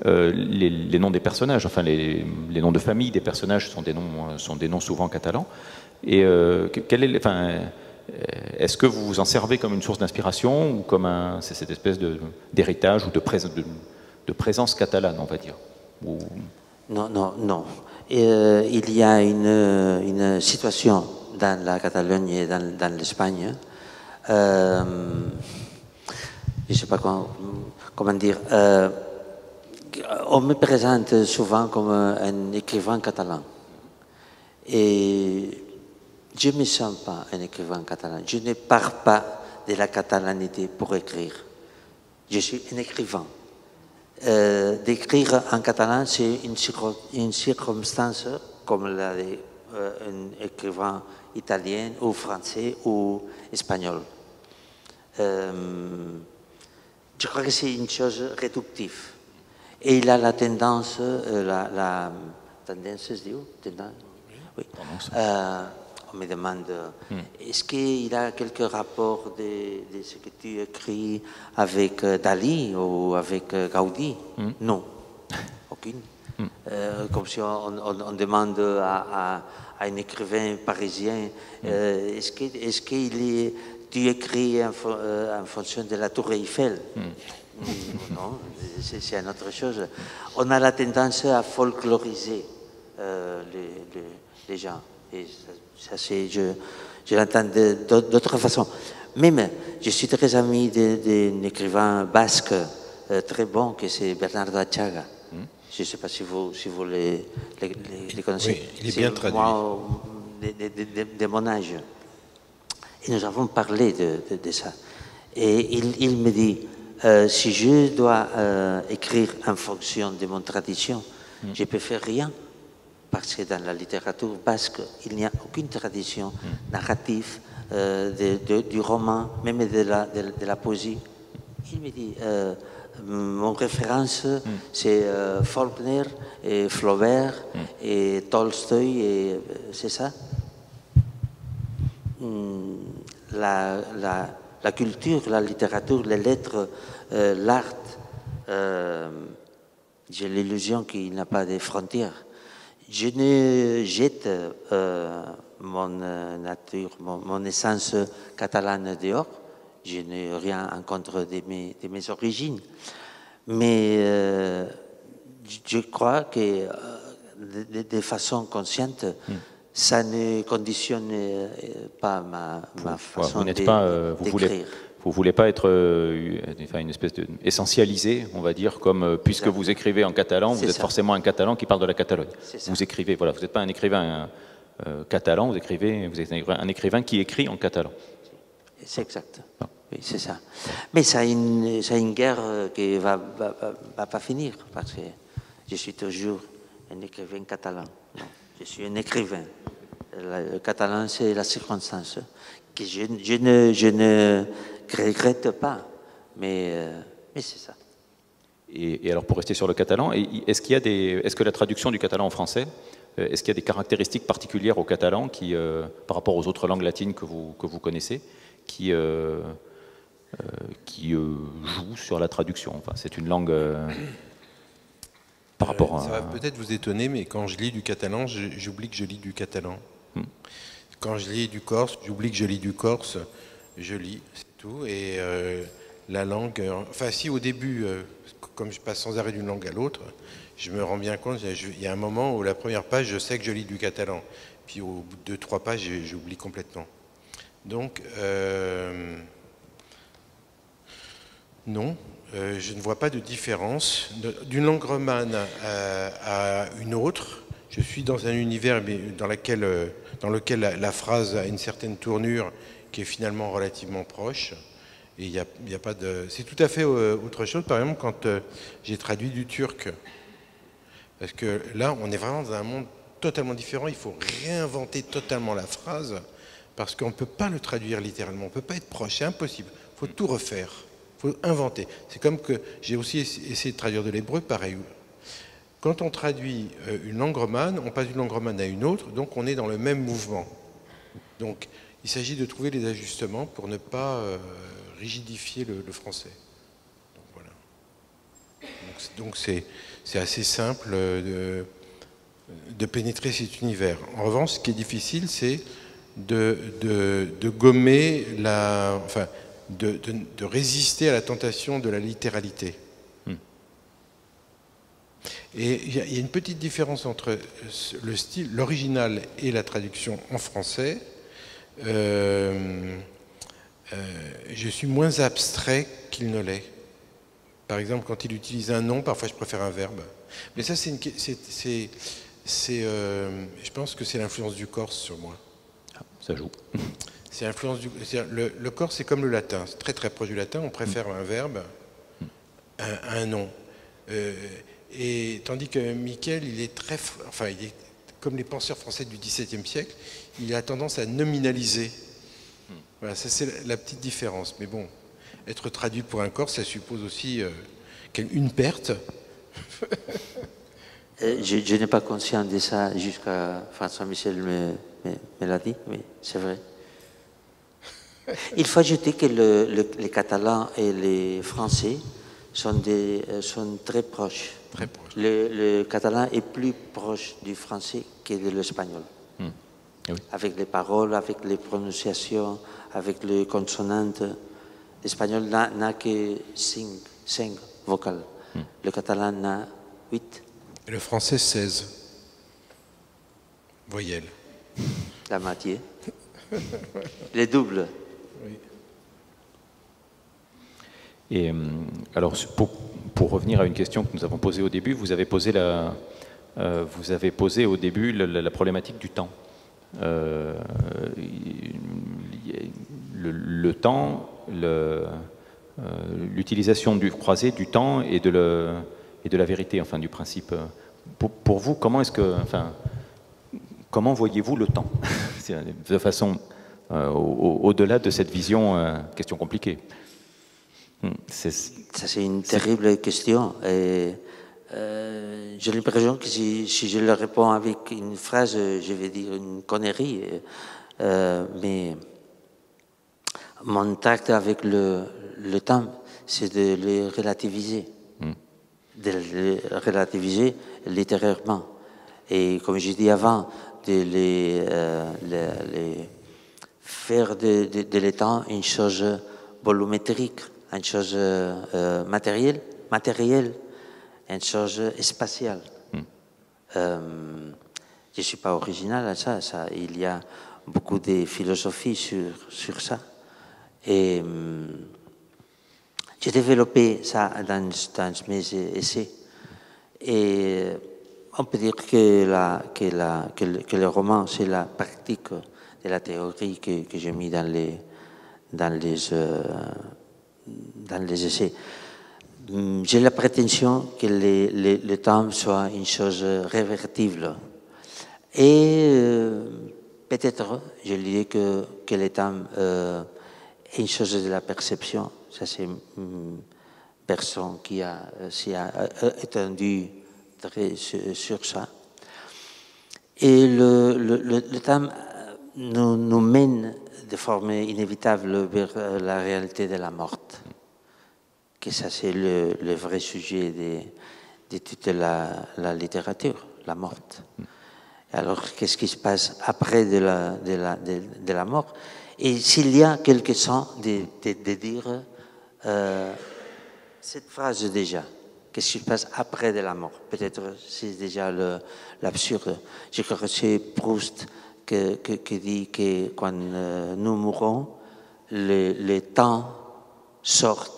les noms des personnages, enfin les noms de famille des personnages sont des noms souvent catalans. Et est-ce que vous vous en servez comme une source d'inspiration ou comme c'est cette espèce d'héritage ou de présence catalane, on va dire ou... Non, non, non. Il y a une situation dans la Catalogne et dans l'Espagne. Je ne sais pas comment dire. On me présente souvent comme un écrivain catalan. Et je ne me sens pas un écrivain catalan. Je ne pars pas de la catalanité pour écrire. Je suis un écrivain. D'écrire en catalan, c'est une circonstance comme la d'un écrivain italien ou français ou espagnol. Je crois que c'est une chose réductive. Et il a la tendance, la tendance, se dit où? Oui. On me demande, est-ce qu'il a quelques rapports de ce que tu écris avec Dali ou avec Gaudi? Non, aucune. Comme si on demande à un écrivain parisien, est-ce que tu écris en fonction de la Tour Eiffel? Non, c'est une autre chose. On a la tendance à folkloriser les gens. Et ça je l'entends d'autres façons. Même, je suis très ami d'un écrivain basque très bon, que c'est Bernardo Atxaga. Je ne sais pas si vous les connaissez. Oui, il est bien traduit. Moi, de mon âge. Et nous avons parlé de ça. Et il me dit, si je dois écrire en fonction de mon tradition, je ne peux faire rien. Parce que dans la littérature basque, il n'y a aucune tradition narrative du roman, même de la poésie. Il me dit, mon référence, c'est Faulkner, et Flaubert, et Tolstoï, et c'est ça. La culture, la littérature, les lettres, l'art, j'ai l'illusion qu'il n'y a pas de frontières. Je ne jette mon nature, mon essence catalane dehors. Je n'ai rien en contre de mes origines. Mais je crois que de façon consciente, ça ne conditionne pas ma façon d'écrire. Vous ne voulez pas être une espèce essentialisé, on va dire, comme puisque vous écrivez en catalan, vous êtes forcément un catalan qui parle de la Catalogne. Vous écrivez, voilà, vous n'êtes pas un écrivain catalan, vous êtes un écrivain qui écrit en catalan. C'est exact. Oui, c'est ça. Mais ça a une guerre qui va pas finir, parce que je suis toujours un écrivain catalan. Non, je suis un écrivain. Le catalan, c'est la circonstance que je ne regrette pas, mais c'est ça. Et alors, pour rester sur le catalan, est-ce que la traduction du catalan en français, est-ce qu'il y a des caractéristiques particulières au catalan qui, par rapport aux autres langues latines que vous connaissez, qui jouent sur la traduction? Enfin, c'est une langue par rapport à... Ça va peut-être vous étonner, mais quand je lis du catalan, j'oublie que je lis du catalan. Quand je lis du corse, j'oublie que je lis du corse. Je lis, c'est tout. Et la langue... Enfin, si au début, comme je passe sans arrêt d'une langue à l'autre, je me rends bien compte, il y a un moment où la première page, je sais que je lis du catalan. Puis au bout de 2-3 pages, j'oublie complètement. Donc, non, je ne vois pas de différence. D'une langue romane à une autre, je suis dans un univers dans lequel la phrase a une certaine tournure qui est finalement relativement proche. Et il y a pas de... C'est tout à fait autre chose, par exemple, quand j'ai traduit du turc. Parce que là, on est vraiment dans un monde totalement différent. Il faut réinventer totalement la phrase, parce qu'on ne peut pas le traduire littéralement. On ne peut pas être proche, c'est impossible. Il faut tout refaire, il faut inventer. C'est comme que j'ai aussi essayé de traduire de l'hébreu, pareil. Quand on traduit une langue romane, on passe d'une langue romane à une autre, donc on est dans le même mouvement. Donc il s'agit de trouver les ajustements pour ne pas rigidifier le français. Donc, voilà. Donc c'est assez simple de pénétrer cet univers. En revanche, ce qui est difficile, c'est de gommer de résister à la tentation de la littéralité. Et il y a une petite différence entre le style, l'original et la traduction en français. Je suis moins abstrait qu'il ne l'est. Par exemple, quand il utilise un nom, parfois je préfère un verbe. Mais ça, je pense que c'est l'influence du corse sur moi. Ah, ça joue. C'est l'influence le corse, c'est comme le latin. C'est très très proche du latin. On préfère un verbe à un nom. Et tandis que Miquel, il est comme les penseurs français du XVIIe siècle, il a tendance à nominaliser. Voilà, ça c'est la petite différence. Mais bon, être traduit pour un corse, ça suppose aussi une perte. Je n'ai pas conscience de ça jusqu'à François Michel me l'a dit, mais c'est vrai. Il faut ajouter que les Catalans et les Français sont très proches. Très proches. Le catalan est plus proche du français que de l'espagnol. Oui. Avec les paroles, avec les prononciations, avec les consonantes. L'espagnol n'a que 5 vocales. Le catalan n'a 8. Et le français, 16 voyelles. La moitié. Les doubles. Oui. Et alors, pour revenir à une question que nous avons posée au début, vous avez posé au début la problématique du temps. Le temps, l'utilisation du croisé du temps et de la vérité, enfin du principe. Pour vous, comment voyez-vous le temps de façon au-delà de cette vision, question compliquée. Ça, c'est une terrible question. Et, j'ai l'impression que si je le réponds avec une phrase, je vais dire une connerie. Mais mon tact avec le temps, c'est de le relativiser. De le relativiser littérairement. Et comme j'ai dit avant, de les faire de l'étang une chose volumétrique, une chose matérielle, une chose spatiale. Je ne suis pas original à ça. Il y a beaucoup de philosophie sur ça. Et j'ai développé ça dans mes essais. Et on peut dire que le roman, c'est la pratique de la théorie que j'ai mis dans les essais. J'ai la prétention que le temps soit une chose révertible. Et peut-être, je dirais que le temps est une chose de la perception. Ça, c'est une personne qui s'y a étendu très sur ça. Et le temps nous mène de forme inévitable vers la réalité de la mort. Que ça, c'est le vrai sujet de toute la littérature, la mort. Alors, qu'est-ce qui se passe après de la mort? Et s'il y a quelque sens de dire cette phrase déjà, qu'est-ce qui se passe après de la mort? Peut-être c'est déjà l'absurde. Je crois que c'est Proust qui dit que quand nous mourons, le temps sort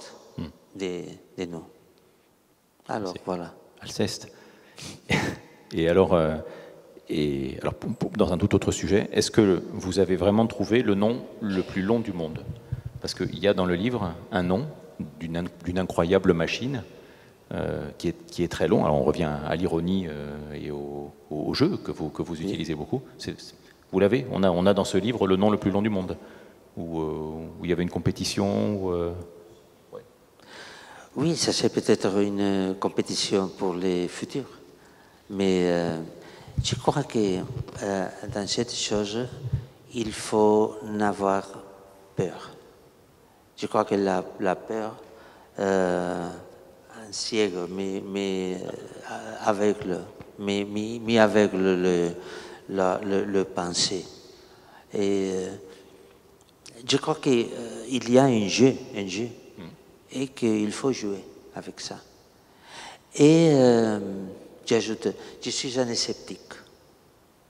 de nous. Alors, voilà. Alceste. Et alors, dans un tout autre sujet, est-ce que vous avez vraiment trouvé le nom le plus long du monde? Parce qu'il y a dans le livre un nom d'une incroyable machine qui est très long. Alors on revient à l'ironie et au jeu que vous utilisez beaucoup. Vous l'avez? On a dans ce livre le nom le plus long du monde, où il y avait une compétition. Ouais. Oui, ça c'est peut-être une compétition pour les futurs. Mais je crois que dans cette chose, il faut n'avoir peur. Je crois que la peur, en ciego, mais aveugle, mais aveugle le pensée. Et je crois qu'il y a un jeu, et qu'il faut jouer avec ça. Et j'ajoute, je suis un sceptique.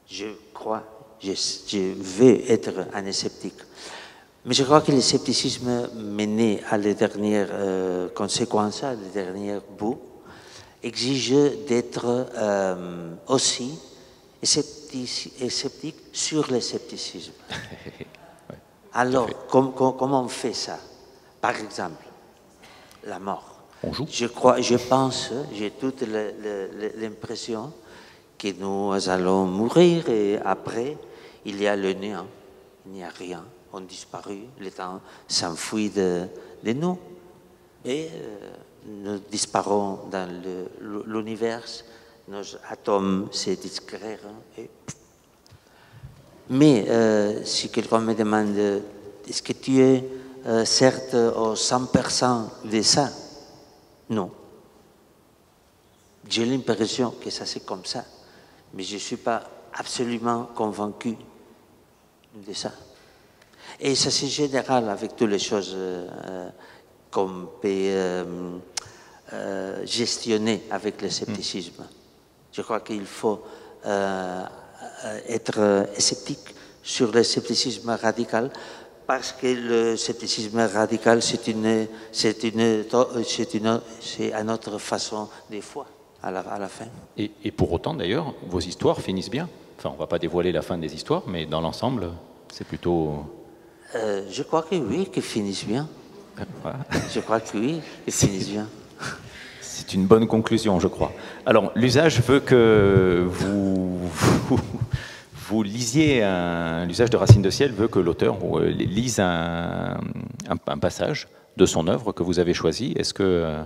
Je crois, je veux être un sceptique. Mais je crois que le scepticisme mené à la dernière conséquence, à la dernière bout, exige d'être aussi sceptique sur le scepticisme. Ouais, alors, comment on fait ça? Par exemple, la mort. On joue. Je pense, j'ai toute l'impression que nous allons mourir et après, il y a le néant. Il n'y a rien. On disparaît, le temps s'enfuit de nous. Et nous disparons dans l'univers, nos atomes se disgrèrent. Mais si quelqu'un me demande, est-ce que tu es certes au 100% de ça? Non. J'ai l'impression que ça c'est comme ça, mais je ne suis pas absolument convaincu de ça. Et ça c'est général avec toutes les choses qu'on peut gestionner avec le scepticisme. Je crois qu'il faut être sceptique sur le scepticisme radical, parce que le scepticisme radical, c'est une autre façon des foi à la fin. Et pour autant, d'ailleurs, vos histoires finissent bien. Enfin, on ne va pas dévoiler la fin des histoires, mais dans l'ensemble, c'est plutôt... je crois que oui, qu'ils finissent bien. Voilà. Je crois que oui, qu'ils finissent bien. C'est une bonne conclusion, je crois. Alors, l'usage veut que vous lisiez, l'usage de Racine de Ciel veut que l'auteur lise un passage de son œuvre que vous avez choisi. Est-ce que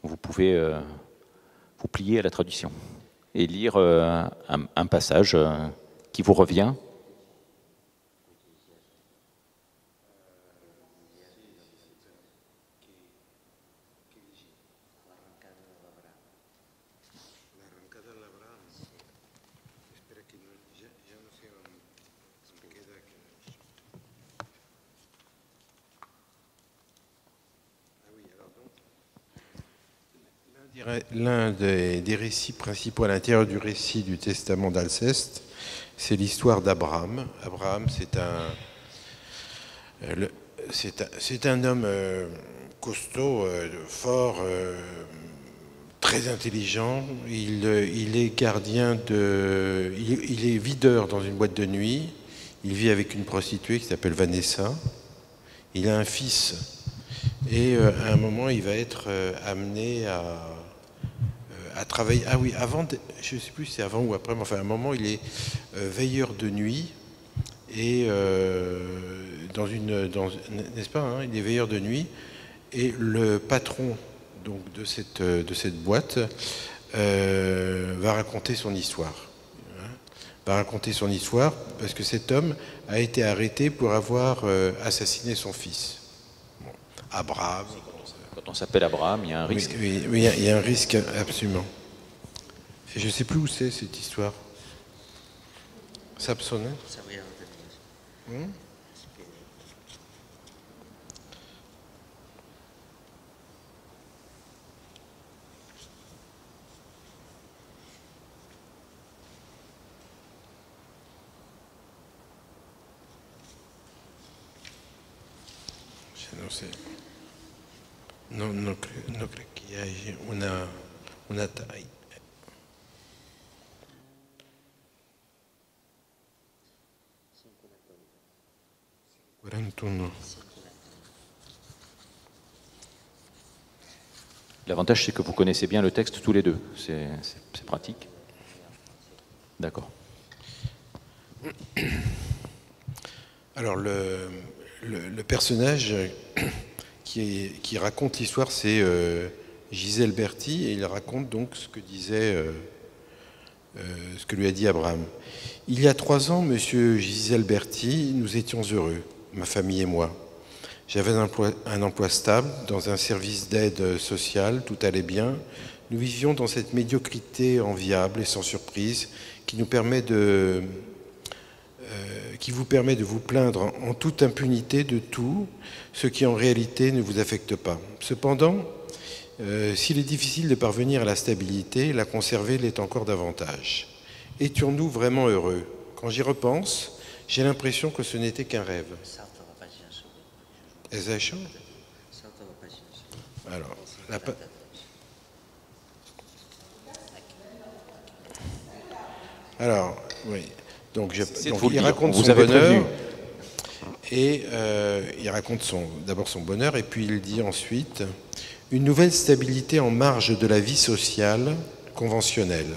vous pouvez vous plier à la traduction et lire un passage qui vous revient? L'un des récits principaux à l'intérieur du récit du Testament d'Alceste, c'est l'histoire d'Abraham. Abraham, c'est un homme costaud, fort, très intelligent. Il est gardien il est videur dans une boîte de nuit. Il vit avec une prostituée qui s'appelle Vanessa. Il a un fils. Et à un moment, il va être amené à travailler. Ah oui, je ne sais plus si c'est avant ou après, mais enfin, à un moment, il est veilleur de nuit. Et n'est-ce pas, hein, il est veilleur de nuit. Et le patron donc, de cette boîte va raconter son histoire. Va raconter son histoire parce que cet homme a été arrêté pour avoir assassiné son fils. Bon. Abraham. Quand on s'appelle Abraham, il y a un risque. Oui, il y a un risque, absolument. Et je ne sais plus où c'est cette histoire. Sapsonet. No creo que haya una 41. L'avantage, c'est que vous connaissez bien le texte tous les deux. C'est pratique. D'accord. Alors, le personnage qui raconte l'histoire, c'est Gisèle Berti, et il raconte donc ce que lui a dit Abraham. Il y a 3 ans, monsieur Gisèle Berti, nous étions heureux, ma famille et moi. J'avais un emploi stable dans un service d'aide sociale, tout allait bien. Nous vivions dans cette médiocrité enviable et sans surprise qui vous permet de vous plaindre en toute impunité de tout, ce qui en réalité ne vous affecte pas. Cependant, s'il est difficile de parvenir à la stabilité, la conserver l'est encore davantage. Étions-nous vraiment heureux? Quand j'y repense, j'ai l'impression que ce n'était qu'un rêve. Is that sure? Alors, oui. Donc il raconte son bonheur, et il raconte d'abord son bonheur, et puis il dit ensuite une nouvelle stabilité en marge de la vie sociale conventionnelle,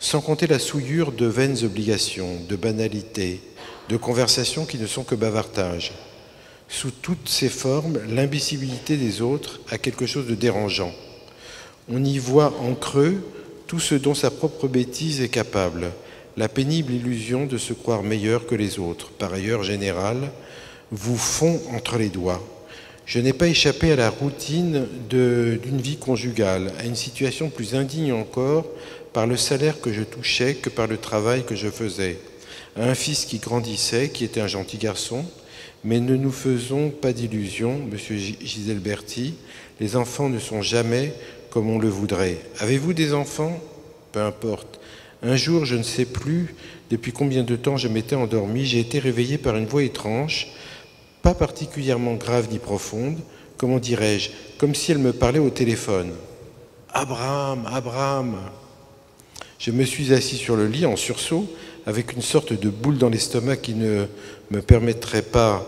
sans compter la souillure de vaines obligations, de banalités, de conversations qui ne sont que bavardage. Sous toutes ces formes, l'imbécilité des autres a quelque chose de dérangeant. On y voit en creux tout ce dont sa propre bêtise est capable, la pénible illusion de se croire meilleur que les autres, par ailleurs générale, vous fond entre les doigts. Je n'ai pas échappé à la routine d'une vie conjugale, à une situation plus indigne encore par le salaire que je touchais que par le travail que je faisais, à un fils qui grandissait, qui était un gentil garçon, mais ne nous faisons pas d'illusions, monsieur Giselberti, les enfants ne sont jamais comme on le voudrait. Avez-vous des enfants? Peu importe. Un jour, je ne sais plus depuis combien de temps je m'étais endormi, j'ai été réveillé par une voix étrange, pas particulièrement grave ni profonde, comment dirais-je, comme si elle me parlait au téléphone. « Abraham, Abraham !» Je me suis assis sur le lit en sursaut, avec une sorte de boule dans l'estomac qui ne me permettrait pas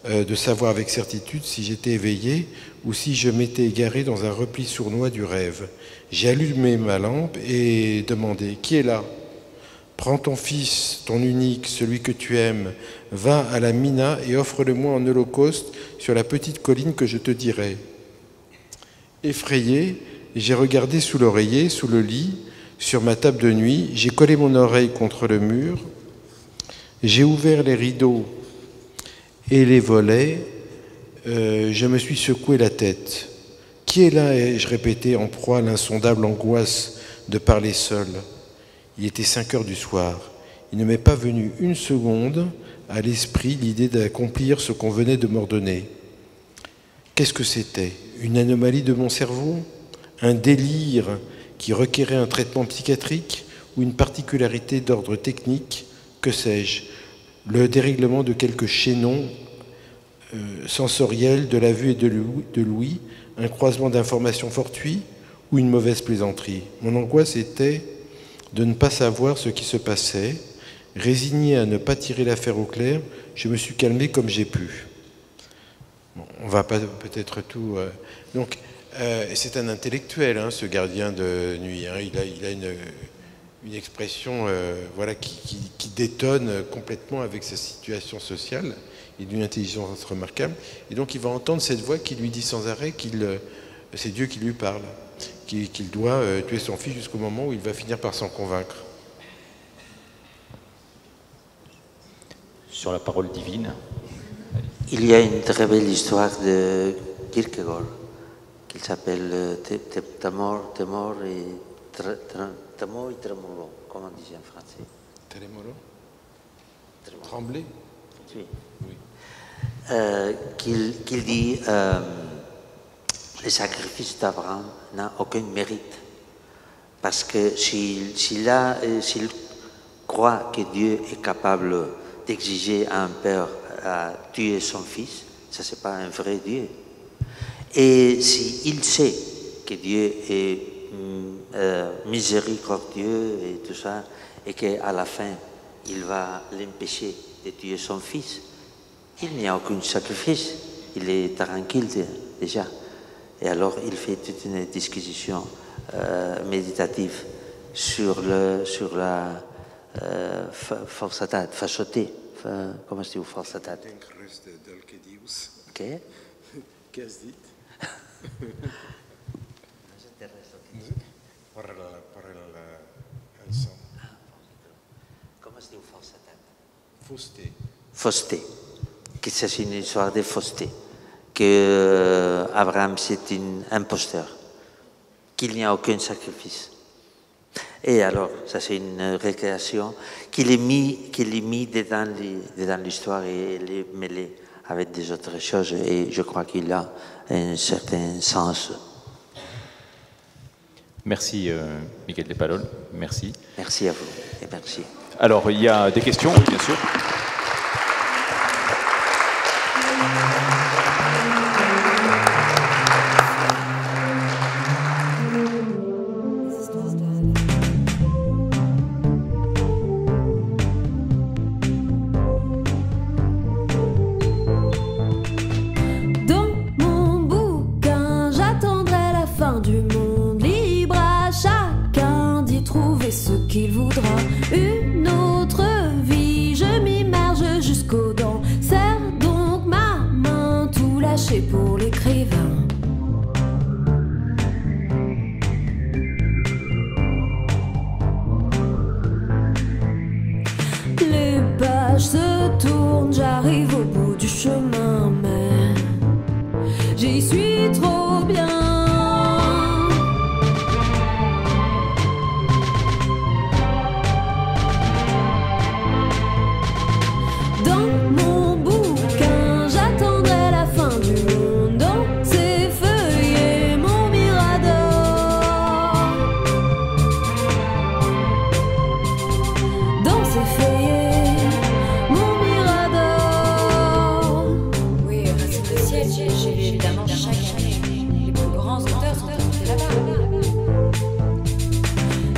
de savoir avec certitude si j'étais éveillé ou si je m'étais égaré dans un repli sournois du rêve. J'ai allumé ma lampe et demandé « Qui est là ? Prends ton fils, ton unique, celui que tu aimes, va à la mina et offre-le-moi en holocauste sur la petite colline que je te dirai. » Effrayé, j'ai regardé sous l'oreiller, sous le lit, sur ma table de nuit, j'ai collé mon oreille contre le mur, j'ai ouvert les rideaux et les volets, je me suis secoué la tête. « Qui est là ?» ai-je répété en proie à l'insondable angoisse de parler seul. Il était 5 heures du soir. Il ne m'est pas venu une seconde à l'esprit l'idée d'accomplir ce qu'on venait de m'ordonner. Qu'est-ce que c'était? Une anomalie de mon cerveau? Un délire qui requérait un traitement psychiatrique ou une particularité d'ordre technique? Que sais-je? Le dérèglement de quelques chaînons sensoriels de la vue et de l'ouïe, un croisement d'informations fortuits ou une mauvaise plaisanterie? Mon angoisse était de ne pas savoir ce qui se passait. Résigné à ne pas tirer l'affaire au clair, je me suis calmé comme j'ai pu. Bon, on va pas peut-être tout... Donc, c'est un intellectuel, hein, ce gardien de nuit. Hein. Il a une expression voilà, qui détonne complètement avec sa situation sociale et d'une intelligence remarquable. Et donc, il va entendre cette voix qui lui dit sans arrêt c'est Dieu qui lui parle, qu'il doit tuer son fils jusqu'au moment où il va finir par s'en convaincre. Sur la parole divine. Il y a une très belle histoire de Kierkegaard qui s'appelle Temor et Tremolo. Comment on dit en français? Tremolo? Trembler? Oui. Oui. Qu'il dit le sacrifice d'Abraham n'a aucun mérite. Parce que s'il croit que Dieu est capable d'exiger à un père à tuer son fils, ça c'est pas un vrai Dieu. Et s'il sait que Dieu est miséricordieux et tout ça, et qu'à la fin il va l'empêcher de tuer son fils, il n'y a aucun sacrifice, il est tranquille déjà. Et alors il fait toute une disquisition méditative sur la falsità, falsauté. Comment se dit falsità? Ok. Qu'est-ce dit? Comment se dit falsità? Fausseté. Fausseté. que c'est une histoire de fausseté, que Abraham c'est un imposteur, qu'il n'y a aucun sacrifice. Et alors, ça c'est une récréation qu'il est mis dans l'histoire et elle est mêlée avec des autres choses, et je crois qu'il a un certain sens. Merci Miguel de Palol, merci. Merci à vous et merci. Alors, il y a des questions, oui, bien sûr. Qu'il voudra une autre vie, je m'immerge jusqu'aux dents. Serre donc ma main, tout lâché pour l'écrivain. Les pages se tournent, j'arrive au bout du chemin, mais j'y suis trop bien.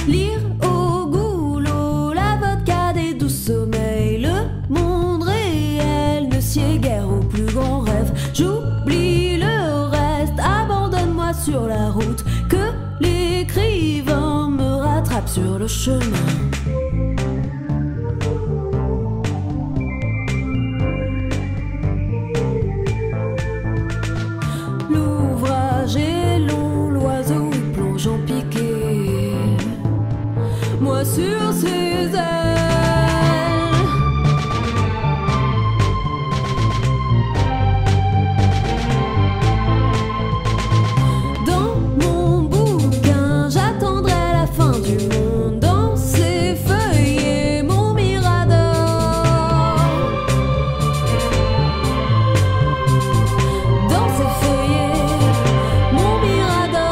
Lire au goulot la vodka des doux sommeils, le monde réel ne sied guère au plus grand rêve. J'oublie le reste, abandonne-moi sur la route, que l'écrivain me rattrape sur le chemin. L'ouvrage est long, l'oiseau y plonge en piqué, moi sur ses ailes. Dans mon bouquin, j'attendrai la fin du monde, dans ses feuillets, mon mirador. Dans ses feuillets, mon mirador.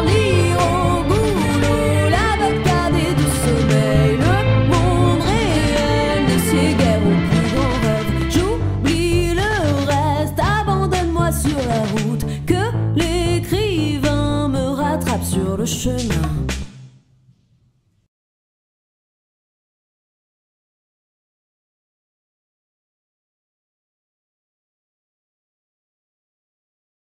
Lire au goulot la vodka des doux sommeils, le monde réel ne sied guère au plus grand rêve. J'oublie le reste, abandonne-moi sur la route, que l'écrivain me rattrape sur le chemin.